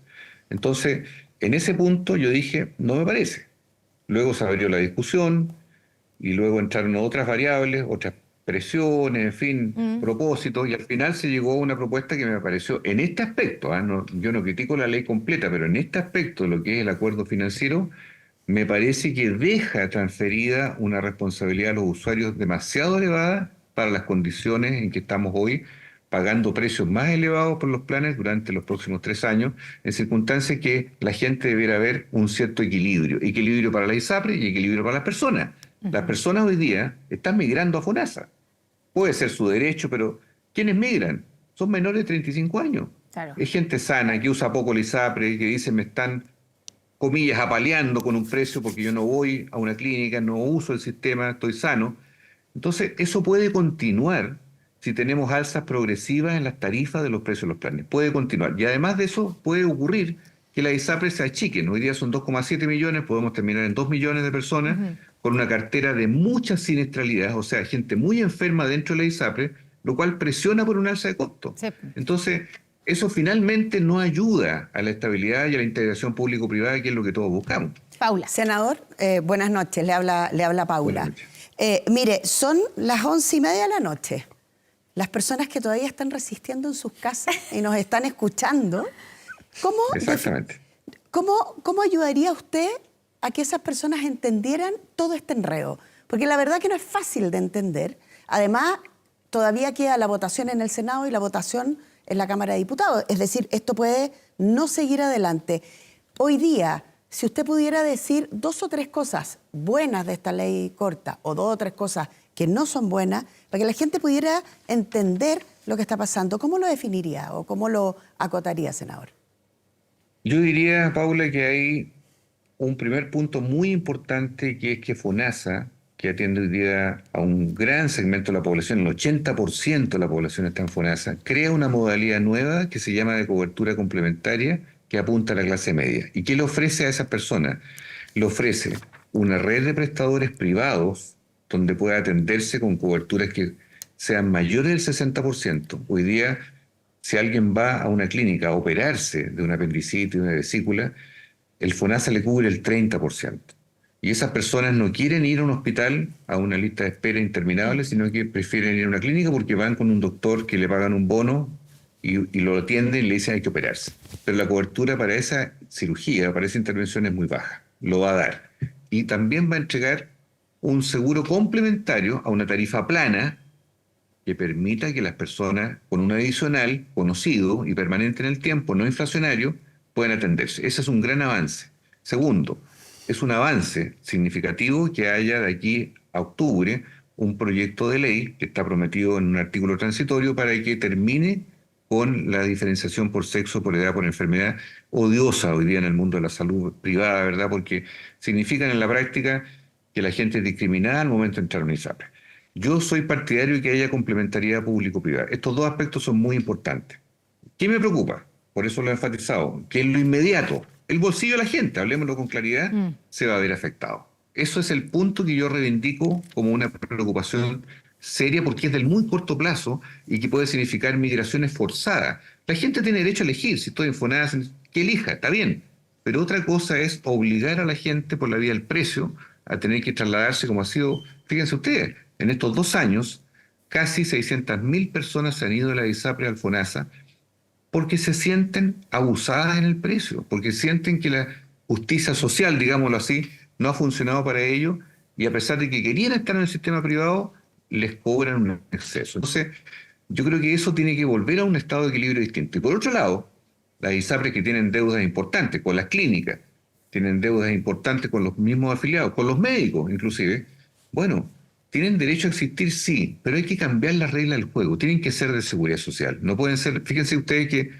Entonces, en ese punto yo dije, no me parece. Luego se abrió la discusión y luego entraron otras variables, otras presiones, en fin, propósitos, y al final se llegó a una propuesta que me pareció, en este aspecto, yo no critico la ley completa, pero en este aspecto, lo que es el acuerdo financiero, me parece que deja transferida una responsabilidad a los usuarios demasiado elevada para las condiciones en que estamos hoy, pagando precios más elevados por los planes durante los próximos 3 años, en circunstancias que la gente debiera ver un cierto equilibrio para la ISAPRES y equilibrio para las personas. Las personas hoy día están migrando a FONASA. Puede ser su derecho, pero ¿quiénes migran? Son menores de 35 años. Claro. Es gente sana que usa poco la ISAPRES, que dice me están, comillas, apaleando con un precio porque yo no voy a una clínica, no uso el sistema, estoy sano. Entonces, eso puede continuar si tenemos alzas progresivas en las tarifas de los precios de los planes. Puede continuar. Y además de eso, puede ocurrir que las ISAPRES se achiquen. Hoy día son 2,7 millones, podemos terminar en 2 millones de personas con una cartera de mucha siniestralidad, o sea, gente muy enferma dentro de la ISAPRES, lo cual presiona por un alza de costo. Sí. Entonces, eso finalmente no ayuda a la estabilidad y a la integración público-privada, que es lo que todos buscamos. Paula. Senador, buenas noches, le habla Paula. Mire, son las 11:30 de la noche. Las personas que todavía están resistiendo en sus casas y nos están escuchando, ¿cómo ayudaría usted a que esas personas entendieran todo este enredo? Porque la verdad que no es fácil de entender. Además, todavía queda la votación en el Senado y la votación en la Cámara de Diputados. Es decir, esto puede no seguir adelante. Hoy día, si usted pudiera decir 2 o 3 cosas buenas de esta ley corta o 2 o 3 cosas que no son buenas, para que la gente pudiera entender lo que está pasando, ¿cómo lo definiría o cómo lo acotaría, senador? Yo diría, Paula, que hay un primer punto muy importante, que es que FONASA, que atiende hoy día a un gran segmento de la población, el 80% de la población está en FONASA, crea una modalidad nueva que se llama de cobertura complementaria, que apunta a la clase media. ¿Y qué le ofrece a esas personas? Le ofrece una red de prestadores privados donde pueda atenderse con coberturas que sean mayores del 60%. Hoy día, si alguien va a una clínica a operarse de una apendicitis, una vesícula, el FONASA le cubre el 30%. Y esas personas no quieren ir a un hospital a una lista de espera interminable, sino que prefieren ir a una clínica porque van con un doctor que le pagan un bono y lo atienden y le dicen hay que operarse. Pero la cobertura para esa cirugía, para esa intervención es muy baja. Lo va a dar. Y también va a entregar un seguro complementario a una tarifa plana que permita que las personas con un adicional conocido y permanente en el tiempo, no inflacionario, puedan atenderse. Ese es un gran avance. Segundo, es un avance significativo que haya de aquí a octubre un proyecto de ley que está prometido en un artículo transitorio para que termine con la diferenciación por sexo, por edad, por enfermedad, odiosa hoy día en el mundo de la salud privada, ¿verdad? Porque significan en la práctica que la gente es discriminada al momento de entrar a una ISAPRE. Yo soy partidario de que haya complementariedad público-privada. Estos 2 aspectos son muy importantes. ¿Qué me preocupa? Por eso lo he enfatizado, que en lo inmediato, el bolsillo de la gente, hablemoslo con claridad, se va a ver afectado. Eso es el punto que yo reivindico como una preocupación seria, porque es del muy corto plazo y que puede significar migraciones forzadas. La gente tiene derecho a elegir, si estoy en FONASA, que elija, está bien. Pero otra cosa es obligar a la gente por la vía del precio a tener que trasladarse como ha sido, fíjense ustedes, en estos 2 años, casi 600.000 personas se han ido de la ISAPRE al FONASA porque se sienten abusadas en el precio, porque sienten que la justicia social, digámoslo así, no ha funcionado para ellos y a pesar de que querían estar en el sistema privado, les cobran un exceso. Entonces, yo creo que eso tiene que volver a un estado de equilibrio distinto. Y por otro lado, las ISAPRES que tienen deudas importantes con las clínicas, tienen deudas importantes con los mismos afiliados, con los médicos inclusive, bueno, tienen derecho a existir, sí, pero hay que cambiar las reglas del juego. Tienen que ser de seguridad social. No pueden ser, fíjense ustedes que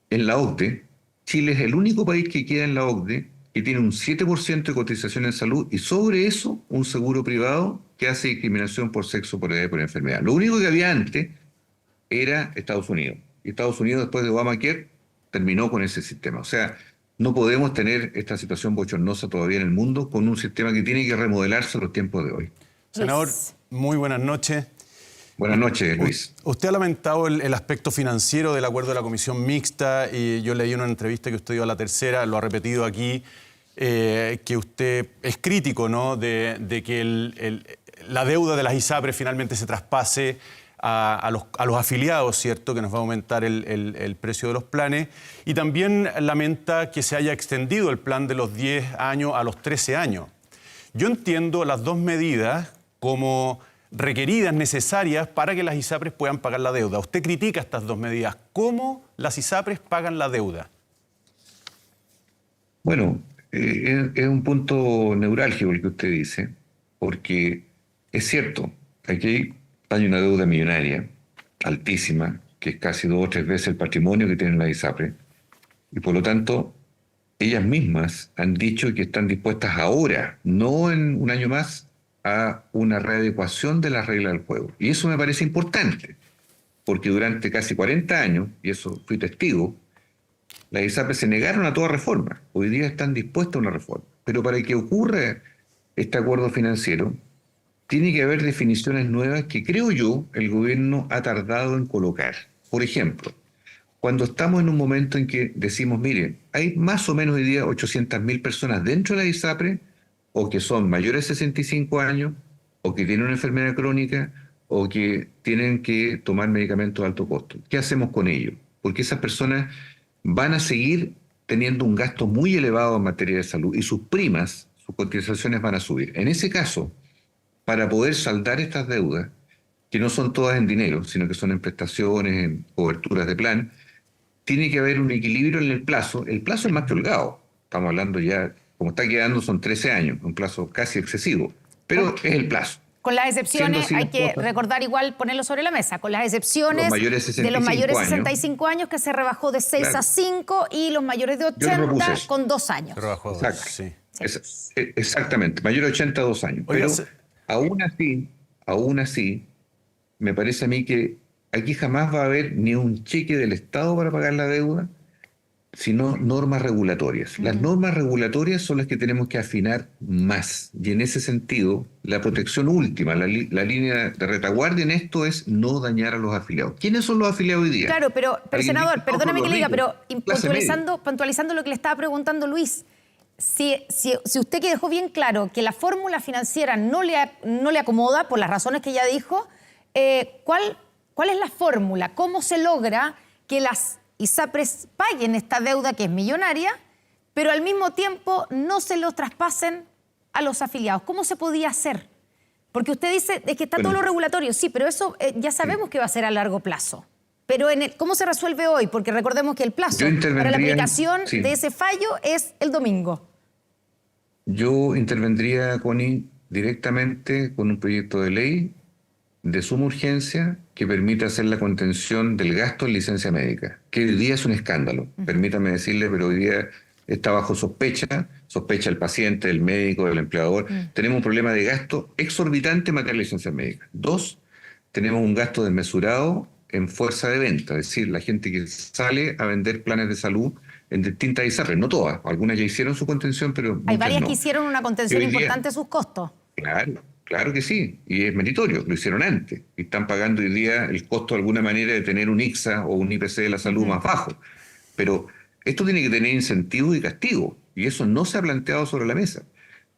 en la OCDE, Chile es el único país que queda en la OCDE que tiene un 7% de cotización en salud y sobre eso un seguro privado que hace discriminación por sexo, por edad y por enfermedad. Lo único que había antes era Estados Unidos. Y Estados Unidos, después de Obamacare, terminó con ese sistema. O sea, no podemos tener esta situación bochornosa todavía en el mundo con un sistema que tiene que remodelarse en los tiempos de hoy. Senador, muy buenas noches. Buenas noches, Luis. Usted ha lamentado el aspecto financiero del acuerdo de la comisión mixta y yo leí una entrevista que usted dio a La Tercera, lo ha repetido aquí, que usted es crítico, ¿no?, de que la deuda de las ISAPRES finalmente se traspase a los afiliados, ¿cierto?, que nos va a aumentar el precio de los planes. Y también lamenta que se haya extendido el plan de los 10 años a los 13 años. Yo entiendo las 2 medidas como requeridas, necesarias para que las ISAPRES puedan pagar la deuda. Usted critica estas 2 medidas. ¿Cómo las ISAPRES pagan la deuda? Bueno, es un punto neurálgico el que usted dice, porque es cierto, aquí hay una deuda millonaria, altísima, que es casi 2 o 3 veces el patrimonio que tienen las ISAPRES, y por lo tanto, ellas mismas han dicho que están dispuestas ahora, no en un año más, a una readecuación de las reglas del juego. Y eso me parece importante, porque durante casi 40 años, y eso fui testigo, las ISAPRES se negaron a toda reforma. Hoy día están dispuestas a una reforma. Pero para que ocurra este acuerdo financiero, tiene que haber definiciones nuevas que creo yo el gobierno ha tardado en colocar. Por ejemplo, cuando estamos en un momento en que decimos, mire, hay más o menos hoy día 800.000 personas dentro de la ISAPRE o que son mayores de 65 años o que tienen una enfermedad crónica o que tienen que tomar medicamentos de alto costo. ¿Qué hacemos con ellos? Porque esas personas van a seguir teniendo un gasto muy elevado en materia de salud y sus primas, sus cotizaciones van a subir. En ese caso, para poder saldar estas deudas, que no son todas en dinero, sino que son en prestaciones, en coberturas de plan, tiene que haber un equilibrio en el plazo. El plazo es más que holgado. Estamos hablando ya, como está quedando, son 13 años, un plazo casi excesivo, pero es el plazo. Con las excepciones, Siendo así hay las que cosas, recordar igual, ponerlo sobre la mesa, con las excepciones los mayores de los mayores 65 65 años que se rebajó de 6 Claro. a 5 y los mayores de Yo le propuse 80 eso. con 2 años. Trabajo, Exacto. sí. Exactamente, mayor de 82 años. Oiga, Pero aún así, me parece a mí que aquí jamás va a haber ni un cheque del Estado para pagar la deuda, sino normas regulatorias. Las normas regulatorias son las que tenemos que afinar más. Y en ese sentido, la protección última, la línea de retaguardia en esto es no dañar a los afiliados. ¿Quiénes son los afiliados hoy día? Claro, pero Alguien senador, dice, no, perdóneme por que le diga, los pero ricos, clase media. puntualizando lo que le estaba preguntando Luis, si usted que dejó bien claro que la fórmula financiera no le acomoda, por las razones que ya dijo, ¿cuál es la fórmula? ¿Cómo se logra que las ISAPRES paguen esta deuda que es millonaria, pero al mismo tiempo no se lo traspasen a los afiliados? ¿Cómo se podía hacer? Porque usted dice es que está todo lo regulatorio, sí, pero eso ya sabemos que va a ser a largo plazo. Pero ¿cómo se resuelve hoy? Porque recordemos que el plazo para la aplicación de ese fallo es el domingo. Yo intervendría, Connie, directamente con un proyecto de ley de suma urgencia que permita hacer la contención del gasto en licencia médica, que hoy día es un escándalo, permítame decirle, pero hoy día está bajo sospecha el paciente, el médico, el empleador. Tenemos un problema de gasto exorbitante en materia de licencia médica. 2, tenemos un gasto desmesurado en fuerza de venta, es decir, la gente que sale a vender planes de salud en distintas ISAPRES, no todas, algunas ya hicieron su contención, pero Hay muchas varias no. que hicieron una contención Y hoy día, importante de sus costos. Claro que sí, y es meritorio, lo hicieron antes, y están pagando hoy día el costo de alguna manera de tener un ICSA o un IPC de la salud más bajo. Pero esto tiene que tener incentivos y castigos, y eso no se ha planteado sobre la mesa.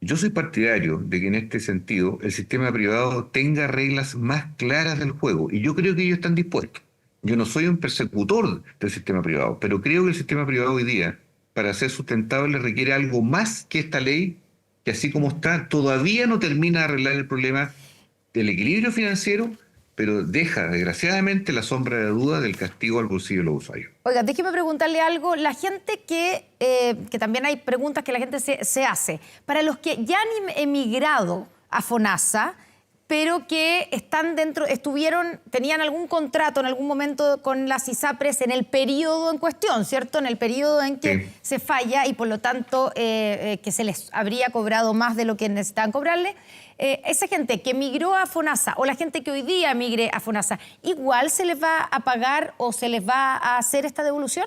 Yo soy partidario de que en este sentido el sistema privado tenga reglas más claras del juego, y yo creo que ellos están dispuestos. Yo no soy un persecutor del sistema privado, pero creo que el sistema privado hoy día, para ser sustentable, requiere algo más que esta ley, que así como está, todavía no termina de arreglar el problema del equilibrio financiero, pero deja, desgraciadamente, la sombra de duda del castigo al bolsillo de los usuarios. Oiga, déjeme preguntarle algo. La gente que también hay preguntas que la gente se hace. Para los que ya han emigrado a FONASA, pero que tenían algún contrato en algún momento con las ISAPRES en el periodo en cuestión, ¿cierto? En el periodo en que se falla y por lo tanto que se les habría cobrado más de lo que necesitaban cobrarle. Esa gente que migró a FONASA o la gente que hoy día migre a FONASA, ¿igual se les va a pagar o se les va a hacer esta devolución?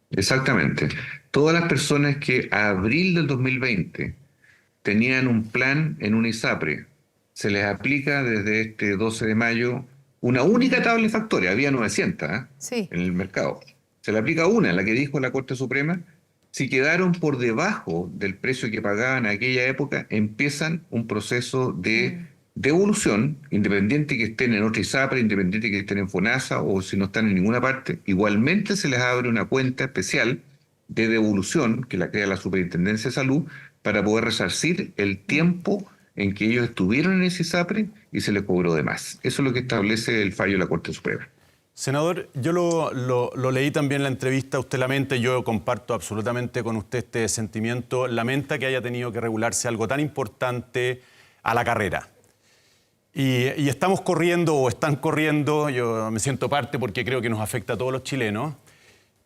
Exactamente. Todas las personas que a abril del 2020 tenían un plan en una ISAPRE, se les aplica desde este 12 de mayo una única tabla factoria, había 900 Sí. en el mercado. Se le aplica una, la que dijo la Corte Suprema. Si quedaron por debajo del precio que pagaban en aquella época, empiezan un proceso de devolución, independiente que estén en otra ISAPRE, independiente que estén en FONASA o si no están en ninguna parte. Igualmente se les abre una cuenta especial de devolución que la crea la Superintendencia de Salud para poder resarcir el tiempo en que ellos estuvieron en ese ISAPRE y se les cobró de más. Eso es lo que establece el fallo de la Corte Suprema. Senador, yo lo leí también en la entrevista, usted lamenta, y yo comparto absolutamente con usted este sentimiento, lamenta que haya tenido que regularse algo tan importante a la carrera. Y estamos corriendo, o están corriendo, yo me siento parte porque creo que nos afecta a todos los chilenos,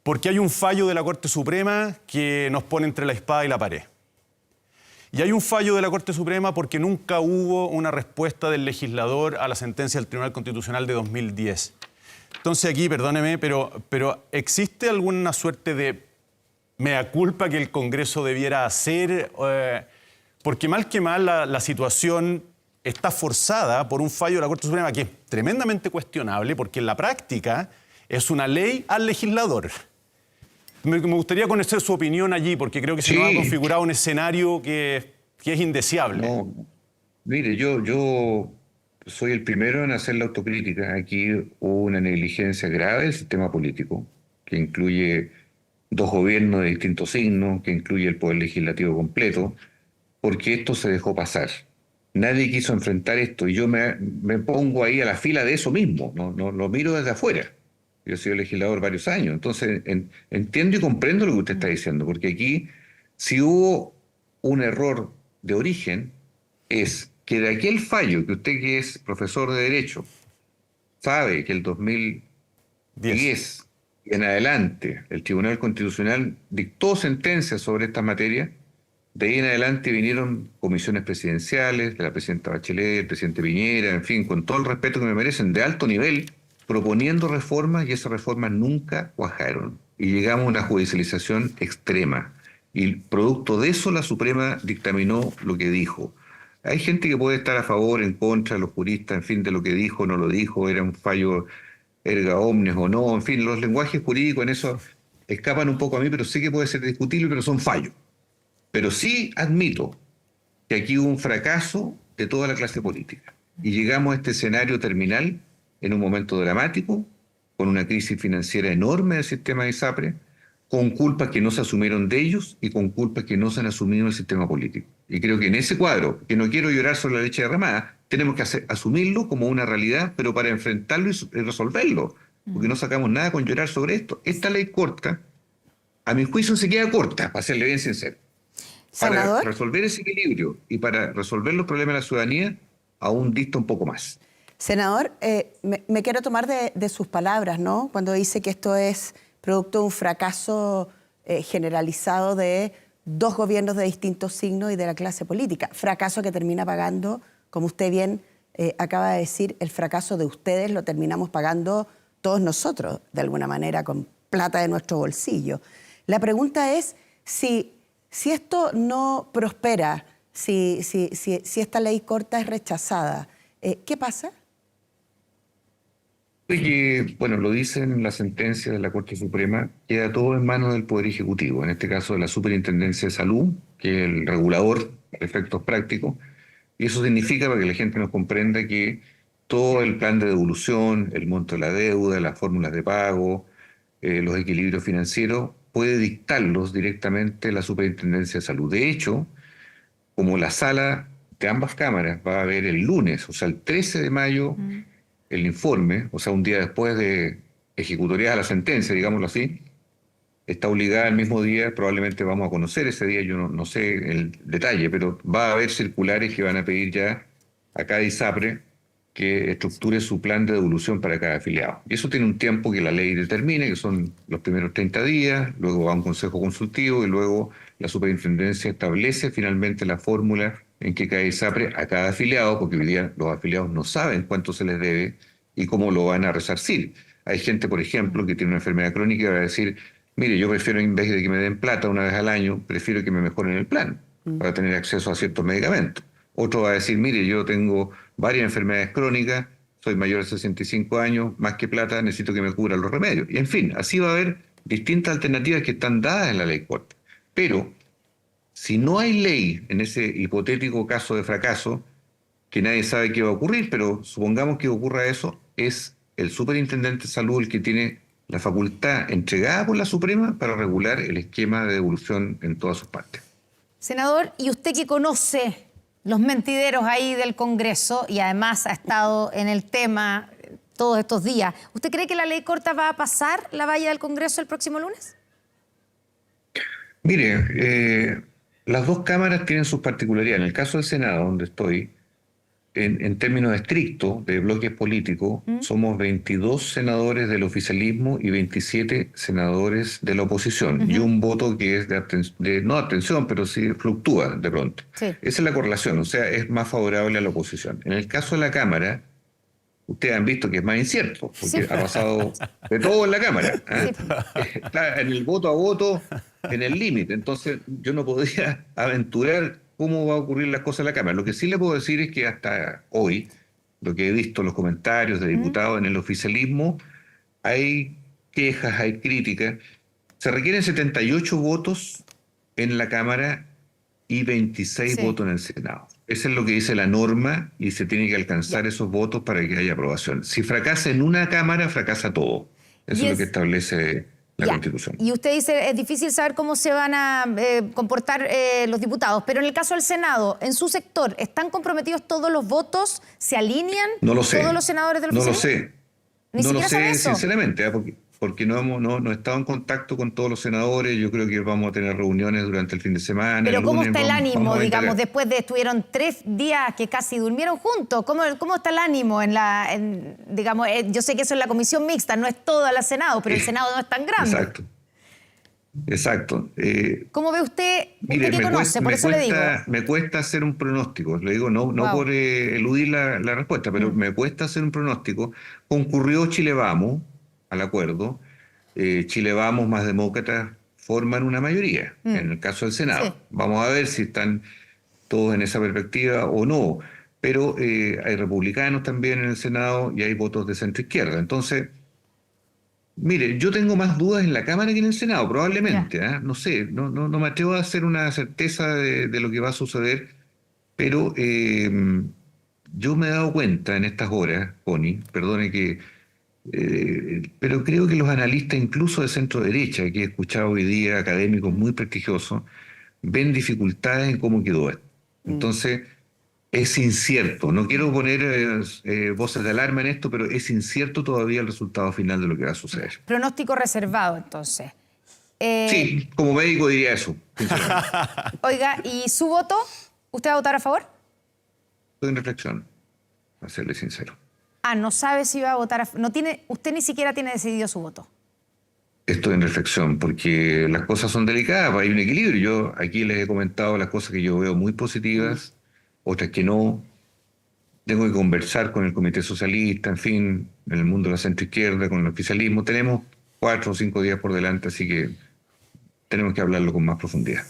porque hay un fallo de la Corte Suprema que nos pone entre la espada y la pared. Y hay un fallo de la Corte Suprema porque nunca hubo una respuesta del legislador a la sentencia del Tribunal Constitucional de 2010. Entonces aquí, perdóneme, pero ¿existe alguna suerte de mea culpa que el Congreso debiera hacer? Porque mal que mal la situación está forzada por un fallo de la Corte Suprema que es tremendamente cuestionable porque en la práctica es una ley al legislador. Me gustaría conocer su opinión allí, porque creo que se nos ha configurado un escenario que es indeseable. No, mire, yo soy el primero en hacer la autocrítica. Aquí hubo una negligencia grave del sistema político, que incluye dos gobiernos de distintos signos, que incluye el poder legislativo completo, porque esto se dejó pasar. Nadie quiso enfrentar esto, y yo me pongo ahí a la fila de eso mismo, no lo miro desde afuera. Yo he sido legislador varios años, entonces entiendo y comprendo lo que usted está diciendo, porque aquí Si hubo un error de origen, es que de aquel fallo que usted, que es profesor de Derecho, sabe que el 2010 en adelante el Tribunal Constitucional dictó sentencias sobre esta materia. De ahí en adelante vinieron comisiones presidenciales, de la presidenta Bachelet, el presidente Piñera, en fin, con todo el respeto que me merecen, de alto nivel, proponiendo reformas, y esas reformas nunca cuajaron. Y llegamos a una judicialización extrema. Y producto de eso la Suprema dictaminó lo que dijo. Hay gente que puede estar a favor, en contra, los juristas, en fin, de lo que dijo, no lo dijo, era un fallo erga omnes o no, en fin, los lenguajes jurídicos en eso escapan un poco a mí, pero sé que puede ser discutible, pero son fallos. Pero sí admito que aquí hubo un fracaso de toda la clase política. Y llegamos a este escenario terminal en un momento dramático, con una crisis financiera enorme del sistema de ISAPRE, con culpas que no se asumieron de ellos y con culpas que no se han asumido en el sistema político. Y creo que en ese cuadro, que no quiero llorar sobre la leche derramada, tenemos que asumirlo como una realidad, pero para enfrentarlo y resolverlo, porque no sacamos nada con llorar sobre esto. Esta ley corta, a mi juicio, se queda corta, para serle bien sincero. Senador. Para resolver ese equilibrio y para resolver los problemas de la ciudadanía, aún dista un poco más. Senador, me quiero tomar de sus palabras, ¿no? Cuando dice que esto es producto de un fracaso generalizado de dos gobiernos de distintos signos y de la clase política. Fracaso que termina pagando, como usted bien acaba de decir, el fracaso de ustedes lo terminamos pagando todos nosotros, de alguna manera, con plata de nuestro bolsillo. La pregunta es si esto no prospera, si esta ley corta es rechazada, ¿qué pasa? Que, bueno, lo dicen las sentencias de la Corte Suprema, queda todo en manos del Poder Ejecutivo, en este caso de la Superintendencia de Salud, que es el regulador para efectos prácticos, y eso significa, para que la gente nos comprenda, que todo el plan de devolución, el monto de la deuda, las fórmulas de pago, los equilibrios financieros, puede dictarlos directamente la Superintendencia de Salud. De hecho, como la sala de ambas cámaras va a haber el lunes, o sea, el 13 de mayo, el informe, o sea, un día después de ejecutoriada la sentencia, digámoslo así, está obligada el mismo día, probablemente vamos a conocer ese día, yo no sé el detalle, pero va a haber circulares que van a pedir ya a cada ISAPRE que estructure su plan de devolución para cada afiliado. Y eso tiene un tiempo que la ley determine, que son los primeros 30 días, luego va a un consejo consultivo y luego la superintendencia establece finalmente la fórmula en que cada ISAPRE a cada afiliado, porque hoy día los afiliados no saben cuánto se les debe y cómo lo van a resarcir. Hay gente, por ejemplo, que tiene una enfermedad crónica y va a decir, mire, yo prefiero, en vez de que me den plata una vez al año, prefiero que me mejoren el plan para tener acceso a ciertos medicamentos. Otro va a decir, mire, yo tengo varias enfermedades crónicas, soy mayor de 65 años, más que plata, necesito que me cubran los remedios. Y en fin, así va a haber distintas alternativas que están dadas en la ley corta. Pero si no hay ley en ese hipotético caso de fracaso, que nadie sabe qué va a ocurrir, pero supongamos que ocurra eso, es el superintendente de salud el que tiene la facultad entregada por la Suprema para regular el esquema de devolución en todas sus partes. Senador, y usted que conoce los mentideros ahí del Congreso y además ha estado en el tema todos estos días, ¿usted cree que la ley corta va a pasar la valla del Congreso el próximo lunes? Mire, las dos cámaras tienen sus particularidades. En el caso del Senado, donde estoy, en términos estrictos de bloques políticos, somos 22 senadores del oficialismo y 27 senadores de la oposición, y un voto que es no abstención, pero sí fluctúa de pronto. Sí. Esa es la correlación, o sea, es más favorable a la oposición. En el caso de la Cámara, ustedes han visto que es más incierto, porque ha pasado de todo en la Cámara. Está en el voto a voto, en el límite. Entonces, yo no podría aventurar cómo va a ocurrir las cosas en la Cámara. Lo que sí le puedo decir es que hasta hoy, lo que he visto en los comentarios de diputados en el oficialismo, hay quejas, hay críticas. Se requieren 78 votos en la Cámara y 26 votos en el Senado. Eso es lo que dice la norma y se tiene que alcanzar esos votos para que haya aprobación. Si fracasa en una Cámara, fracasa todo. Eso es lo que establece la Constitución. Y usted dice, es difícil saber cómo se van a comportar los diputados, pero en el caso del Senado, en su sector, ¿están comprometidos todos los votos? ¿Se alinean No lo sé. todos los senadores del oficialismo? No lo sé. No lo sé, sinceramente, porque porque no he estado en contacto con todos los senadores. Yo creo que vamos a tener reuniones durante el fin de semana. Pero el ¿cómo lunes está el vamos ánimo, a digamos, indagar. después de estuvieron 3 días que casi durmieron juntos? ¿Cómo está el ánimo digamos, yo sé que eso es la comisión mixta, no es toda la Senado, pero el Senado no es tan grande. Exacto. ¿Cómo ve usted Mire, que conoce? Por eso le digo. Me cuesta hacer un pronóstico. Le digo, no Wow. por eludir la respuesta, pero me cuesta hacer un pronóstico. Concurrió Chile Vamos al acuerdo. Chile Vamos más demócratas forman una mayoría, en el caso del Senado. Sí. Vamos a ver si están todos en esa perspectiva o no. Pero hay republicanos también en el Senado y hay votos de centro-izquierda. Entonces, mire, yo tengo más dudas en la Cámara que en el Senado, probablemente. No sé, no me atrevo a hacer una certeza de lo que va a suceder, pero yo me he dado cuenta en estas horas, Connie, perdone que... pero creo que los analistas, incluso de centro derecha, que he escuchado hoy día, académicos muy prestigiosos, ven dificultades en cómo quedó esto. Entonces, es incierto. No quiero poner voces de alarma en esto, pero es incierto todavía el resultado final de lo que va a suceder. Pronóstico reservado, entonces. Sí, como médico diría eso. Oiga, ¿y su voto? ¿Usted va a votar a favor? Estoy en reflexión, para serle sincero. No sabe si va a votar a favor. Usted ni siquiera tiene decidido su voto. Estoy en reflexión porque las cosas son delicadas, hay un equilibrio. Yo aquí les he comentado las cosas que yo veo muy positivas, otras que no. Tengo que conversar con el Comité Socialista, en fin, en el mundo de la centroizquierda, con el oficialismo. Tenemos 4 o 5 días por delante, así que tenemos que hablarlo con más profundidad.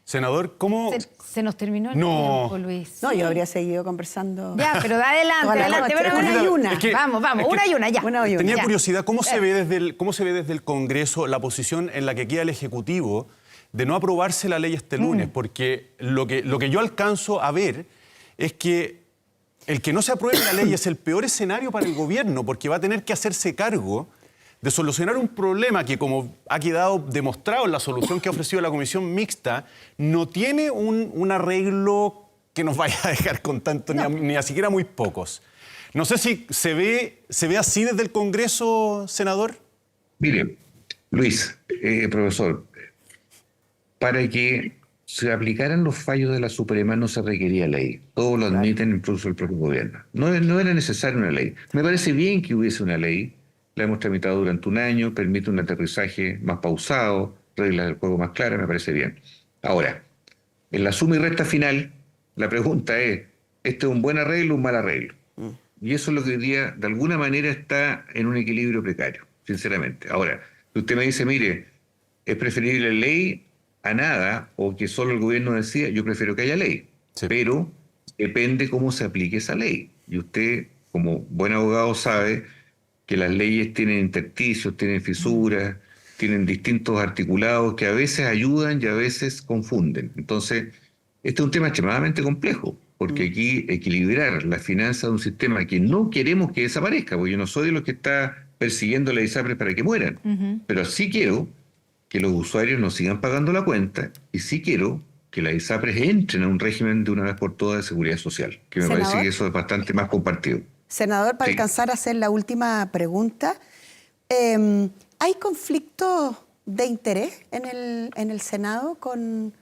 Senador, ¿cómo...? Se nos terminó el No. tiempo, Luis. No, yo habría seguido conversando. Ya, pero adelante, Toda la adelante. noche. Pero Una y una. Es que- Vamos, es que- una y una, ya. Una y una. Tenía Ya. curiosidad, ¿cómo se ve desde el Congreso la posición en la que queda el Ejecutivo de no aprobarse la ley este lunes? Porque lo que yo alcanzo a ver es que el que no se apruebe la ley es el peor escenario para el gobierno, porque va a tener que hacerse cargo de solucionar un problema que, como ha quedado demostrado en la solución que ha ofrecido la Comisión Mixta, no tiene un arreglo que nos vaya a dejar con tanto, ni a siquiera muy pocos. No sé si se ve así desde el Congreso, senador. Mire, Luis, profesor, para que se aplicaran los fallos de la Suprema no se requería ley. Todos lo admiten, incluso el propio gobierno. No era necesaria una ley. Me parece bien que hubiese una ley. La hemos tramitado durante un año, permite un aterrizaje más pausado, reglas del juego más claras, me parece bien. Ahora, en la suma y resta final, la pregunta es, ¿este es un buen arreglo o un mal arreglo? Y eso es lo que hoy día, de alguna manera, está en un equilibrio precario, sinceramente. Ahora, si usted me dice, mire, es preferible ley a nada, o que solo el gobierno decida, yo prefiero que haya ley. Sí. Pero depende cómo se aplique esa ley. Y usted, como buen abogado, sabe que las leyes tienen intersticios, tienen fisuras, tienen distintos articulados que a veces ayudan y a veces confunden. Entonces, este es un tema extremadamente complejo, porque aquí equilibrar la finanza de un sistema que no queremos que desaparezca, porque yo no soy de los que está persiguiendo a las ISAPRES para que mueran, pero sí quiero que los usuarios nos sigan pagando la cuenta y sí quiero que las ISAPRES entren a un régimen de una vez por todas de seguridad social, que me Senador. parece que eso es bastante más compartido. Senador, para Sí. alcanzar a hacer la última pregunta, ¿hay conflicto de interés en el Senado con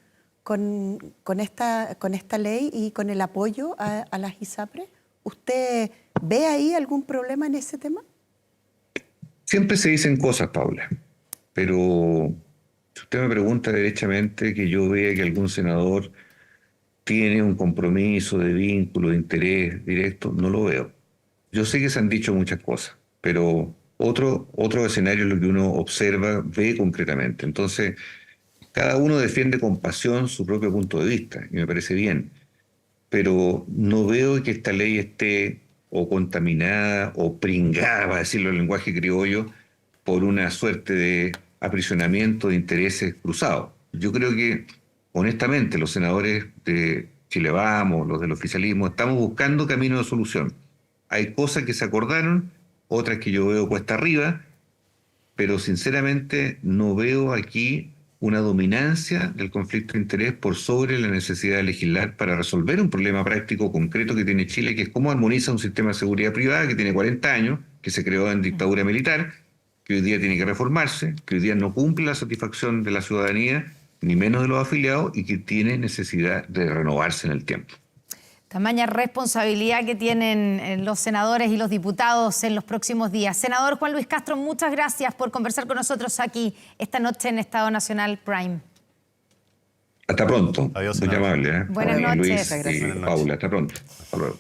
esta ley y con el apoyo a las ISAPRES? ¿Usted ve ahí algún problema en ese tema? Siempre se dicen cosas, Paula, pero si usted me pregunta derechamente que yo vea que algún senador tiene un compromiso de vínculo, de interés directo, no lo veo. Yo sé que se han dicho muchas cosas, pero otro escenario es lo que uno observa, ve concretamente. Entonces, cada uno defiende con pasión su propio punto de vista, y me parece bien. Pero no veo que esta ley esté o contaminada o pringada, para decirlo en lenguaje criollo, por una suerte de aprisionamiento de intereses cruzados. Yo creo que, honestamente, los senadores de Chile Vamos, los del oficialismo, estamos buscando caminos de solución. Hay cosas que se acordaron, otras que yo veo cuesta arriba, pero sinceramente no veo aquí una dominancia del conflicto de interés por sobre la necesidad de legislar para resolver un problema práctico concreto que tiene Chile, que es cómo armoniza un sistema de seguridad privada que tiene 40 años, que se creó en dictadura militar que hoy día tiene que reformarse, que hoy día no cumple la satisfacción de la ciudadanía, ni menos de los afiliados, y que tiene necesidad de renovarse en el tiempo. Tamaña responsabilidad que tienen los senadores y los diputados en los próximos días. Senador Juan Luis Castro, muchas gracias por conversar con nosotros aquí esta noche en Estado Nacional Prime. Hasta pronto. Adiós, muy senador. amable. Buenas Juan noches. Luis y Paula, hasta pronto. Hasta luego.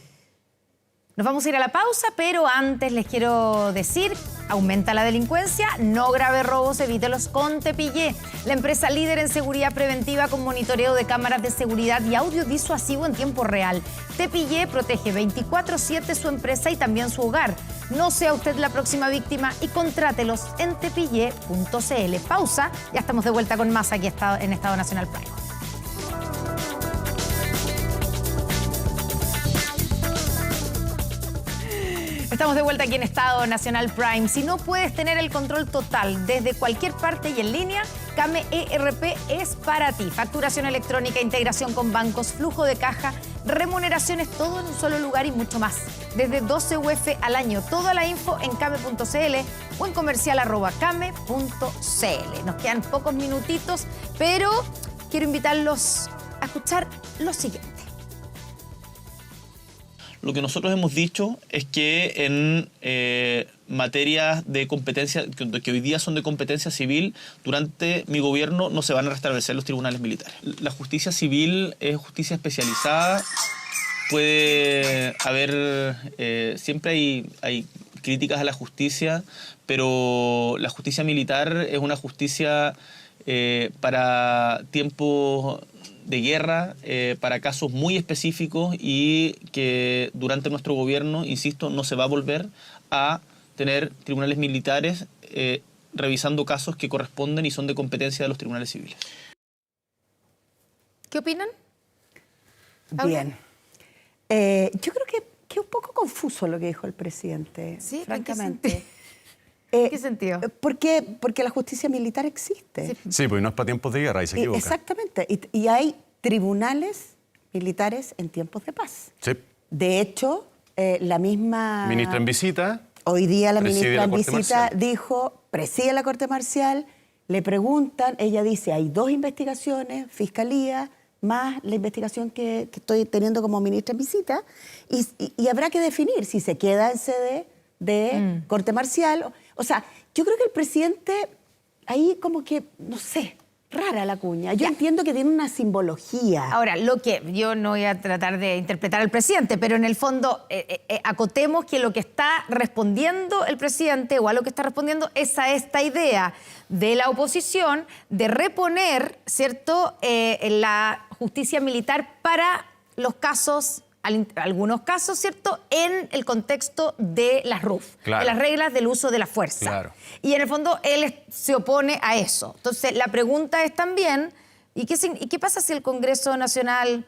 Nos vamos a ir a la pausa, pero antes les quiero decir, aumenta la delincuencia, no grave robos, evítelos con Tepillé, la empresa líder en seguridad preventiva con monitoreo de cámaras de seguridad y audio disuasivo en tiempo real. Tepillé protege 24/7 su empresa y también su hogar. No sea usted la próxima víctima y contrátelos en tepillé.cl. Pausa, ya estamos de vuelta con más aquí en Estado Nacional Prime. Estamos de vuelta aquí en Estado Nacional Prime. Si no puedes tener el control total desde cualquier parte y en línea, Kame ERP es para ti. Facturación electrónica, integración con bancos, flujo de caja, remuneraciones, todo en un solo lugar y mucho más. Desde 12 UF al año. Toda la info en kame.cl o en comercial@kame.cl. Nos quedan pocos minutitos, pero quiero invitarlos a escuchar lo siguiente. Lo que nosotros hemos dicho es que en materias de competencia, que hoy día son de competencia civil, durante mi gobierno no se van a restablecer los tribunales militares. La justicia civil es justicia especializada, puede haber, siempre hay críticas a la justicia, pero la justicia militar es una justicia para tiempos de guerra, para casos muy específicos y que durante nuestro gobierno, insisto, no se va a volver a tener tribunales militares revisando casos que corresponden y son de competencia de los tribunales civiles. ¿Qué opinan? Bien. Yo creo que es un poco confuso lo que dijo el presidente, ¿Sí? francamente. ¿En qué sentido? Porque la justicia militar existe. Sí, pues no es para tiempos de guerra, ahí se equivoca. Exactamente. Y hay tribunales militares en tiempos de paz. Sí. De hecho, la misma... Ministra en visita. Hoy día la preside ministra la en Corte visita Marcial. dijo, preside la Corte Marcial, le preguntan, ella dice, hay 2 investigaciones, Fiscalía, más la investigación que estoy teniendo como ministra en visita, y habrá que definir si se queda en sede de Corte Marcial. O sea, yo creo que el presidente ahí como que, no sé, rara la cuña. Yo entiendo que tiene una simbología. Ahora, yo no voy a tratar de interpretar al presidente, pero en el fondo acotemos que lo que está respondiendo el presidente o a lo que está respondiendo es a esta idea de la oposición de reponer, ¿cierto?, la justicia militar para los casos, algunos casos, ¿cierto?, en el contexto de las RUF, Claro. de las reglas del uso de la fuerza. Claro. Y en el fondo él se opone a eso. Entonces la pregunta es también, ¿y qué pasa si el Congreso Nacional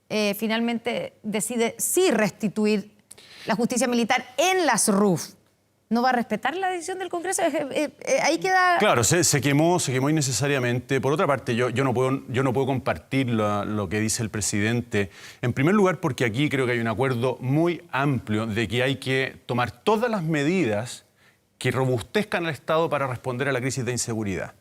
finalmente decide sí restituir la justicia militar en las RUF? ¿No va a respetar la decisión del Congreso? Ahí queda... Claro, se quemó innecesariamente. Por otra parte, yo no puedo compartir lo que dice el presidente. En primer lugar, porque aquí creo que hay un acuerdo muy amplio de que hay que tomar todas las medidas que robustezcan al Estado para responder a la crisis de inseguridad.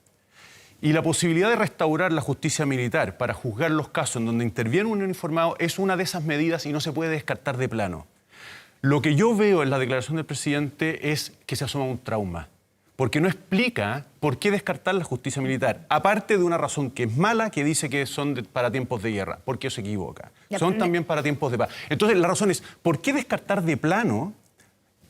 Y la posibilidad de restaurar la justicia militar para juzgar los casos en donde interviene un uniformado es una de esas medidas y no se puede descartar de plano. Lo que yo veo en la declaración del presidente es que se asoma un trauma, porque no explica por qué descartar la justicia militar, aparte de una razón que es mala, que dice que son para tiempos de guerra, porque se equivoca. Son también para tiempos de paz. Entonces, la razón es, ¿por qué descartar de plano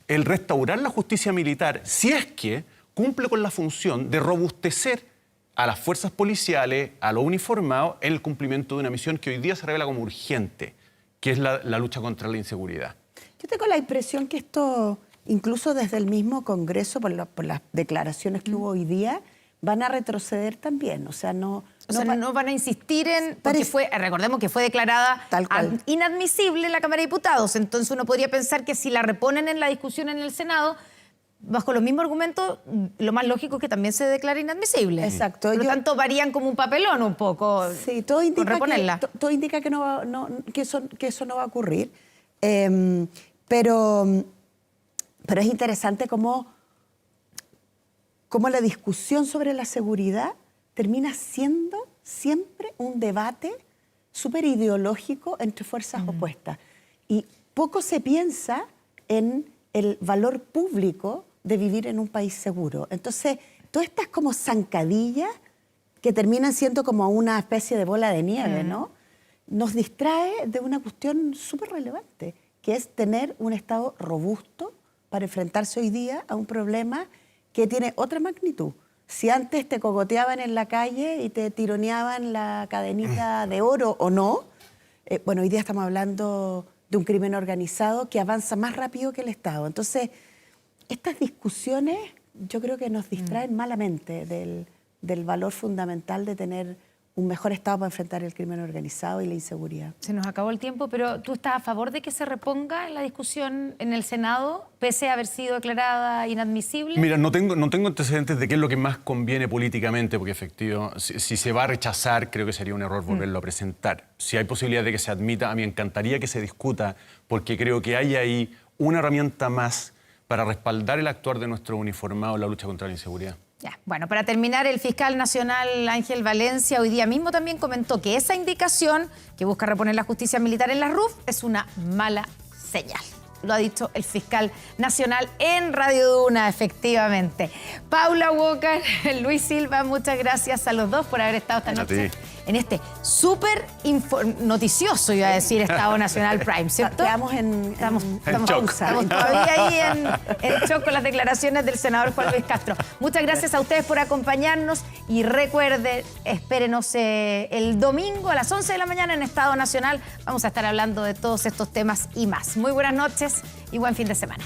el restaurar la justicia militar si es que cumple con la función de robustecer a las fuerzas policiales, a los uniformados, en el cumplimiento de una misión que hoy día se revela como urgente, que es la lucha contra la inseguridad? Yo tengo la impresión que esto, incluso desde el mismo Congreso, por las declaraciones que hubo hoy día, van a retroceder también. O sea, no van a insistir en... Porque recordemos que fue declarada Tal cual. inadmisible en la Cámara de Diputados. Entonces uno podría pensar que si la reponen en la discusión en el Senado, bajo los mismos argumentos, lo más lógico es que también se declare inadmisible. Exacto. Por lo tanto, varían como un papelón un poco. Sí, todo indica con reponerla. todo indica que eso no va a ocurrir. Pero es interesante cómo cómo la discusión sobre la seguridad termina siendo siempre un debate súper ideológico entre fuerzas opuestas. Y poco se piensa en el valor público de vivir en un país seguro. Entonces, todas estas como zancadillas que terminan siendo como una especie de bola de nieve, ¿no? Nos distrae de una cuestión súper relevante, que es tener un Estado robusto para enfrentarse hoy día a un problema que tiene otra magnitud. Si antes te cogoteaban en la calle y te tironeaban la cadenita de oro o no, bueno, hoy día estamos hablando de un crimen organizado que avanza más rápido que el Estado. Entonces, estas discusiones yo creo que nos distraen malamente del valor fundamental de tener un mejor Estado para enfrentar el crimen organizado y la inseguridad. Se nos acabó el tiempo, pero ¿tú estás a favor de que se reponga en la discusión en el Senado, pese a haber sido declarada inadmisible? Mira, no tengo antecedentes de qué es lo que más conviene políticamente, porque efectivamente, si se va a rechazar, creo que sería un error volverlo a presentar. Si hay posibilidad de que se admita, a mí me encantaría que se discuta, porque creo que hay ahí una herramienta más para respaldar el actuar de nuestros uniformados en la lucha contra la inseguridad. Ya, bueno, para terminar, el fiscal nacional Ángel Valencia hoy día mismo también comentó que esa indicación que busca reponer la justicia militar en la RUF es una mala señal. Lo ha dicho el fiscal nacional en Radio Duna, efectivamente. Paula Walker, Luis Silva, muchas gracias a los dos por haber estado esta noche en este súper noticioso, iba a decir, Estado Nacional Prime, ¿cierto? Estamos Estamos shock. todavía ahí en shock con las declaraciones del senador Juan Luis Castro. Muchas gracias a ustedes por acompañarnos y recuerden, espérenos el domingo a las 11 de la mañana en Estado Nacional. Vamos a estar hablando de todos estos temas y más. Muy buenas noches y buen fin de semana.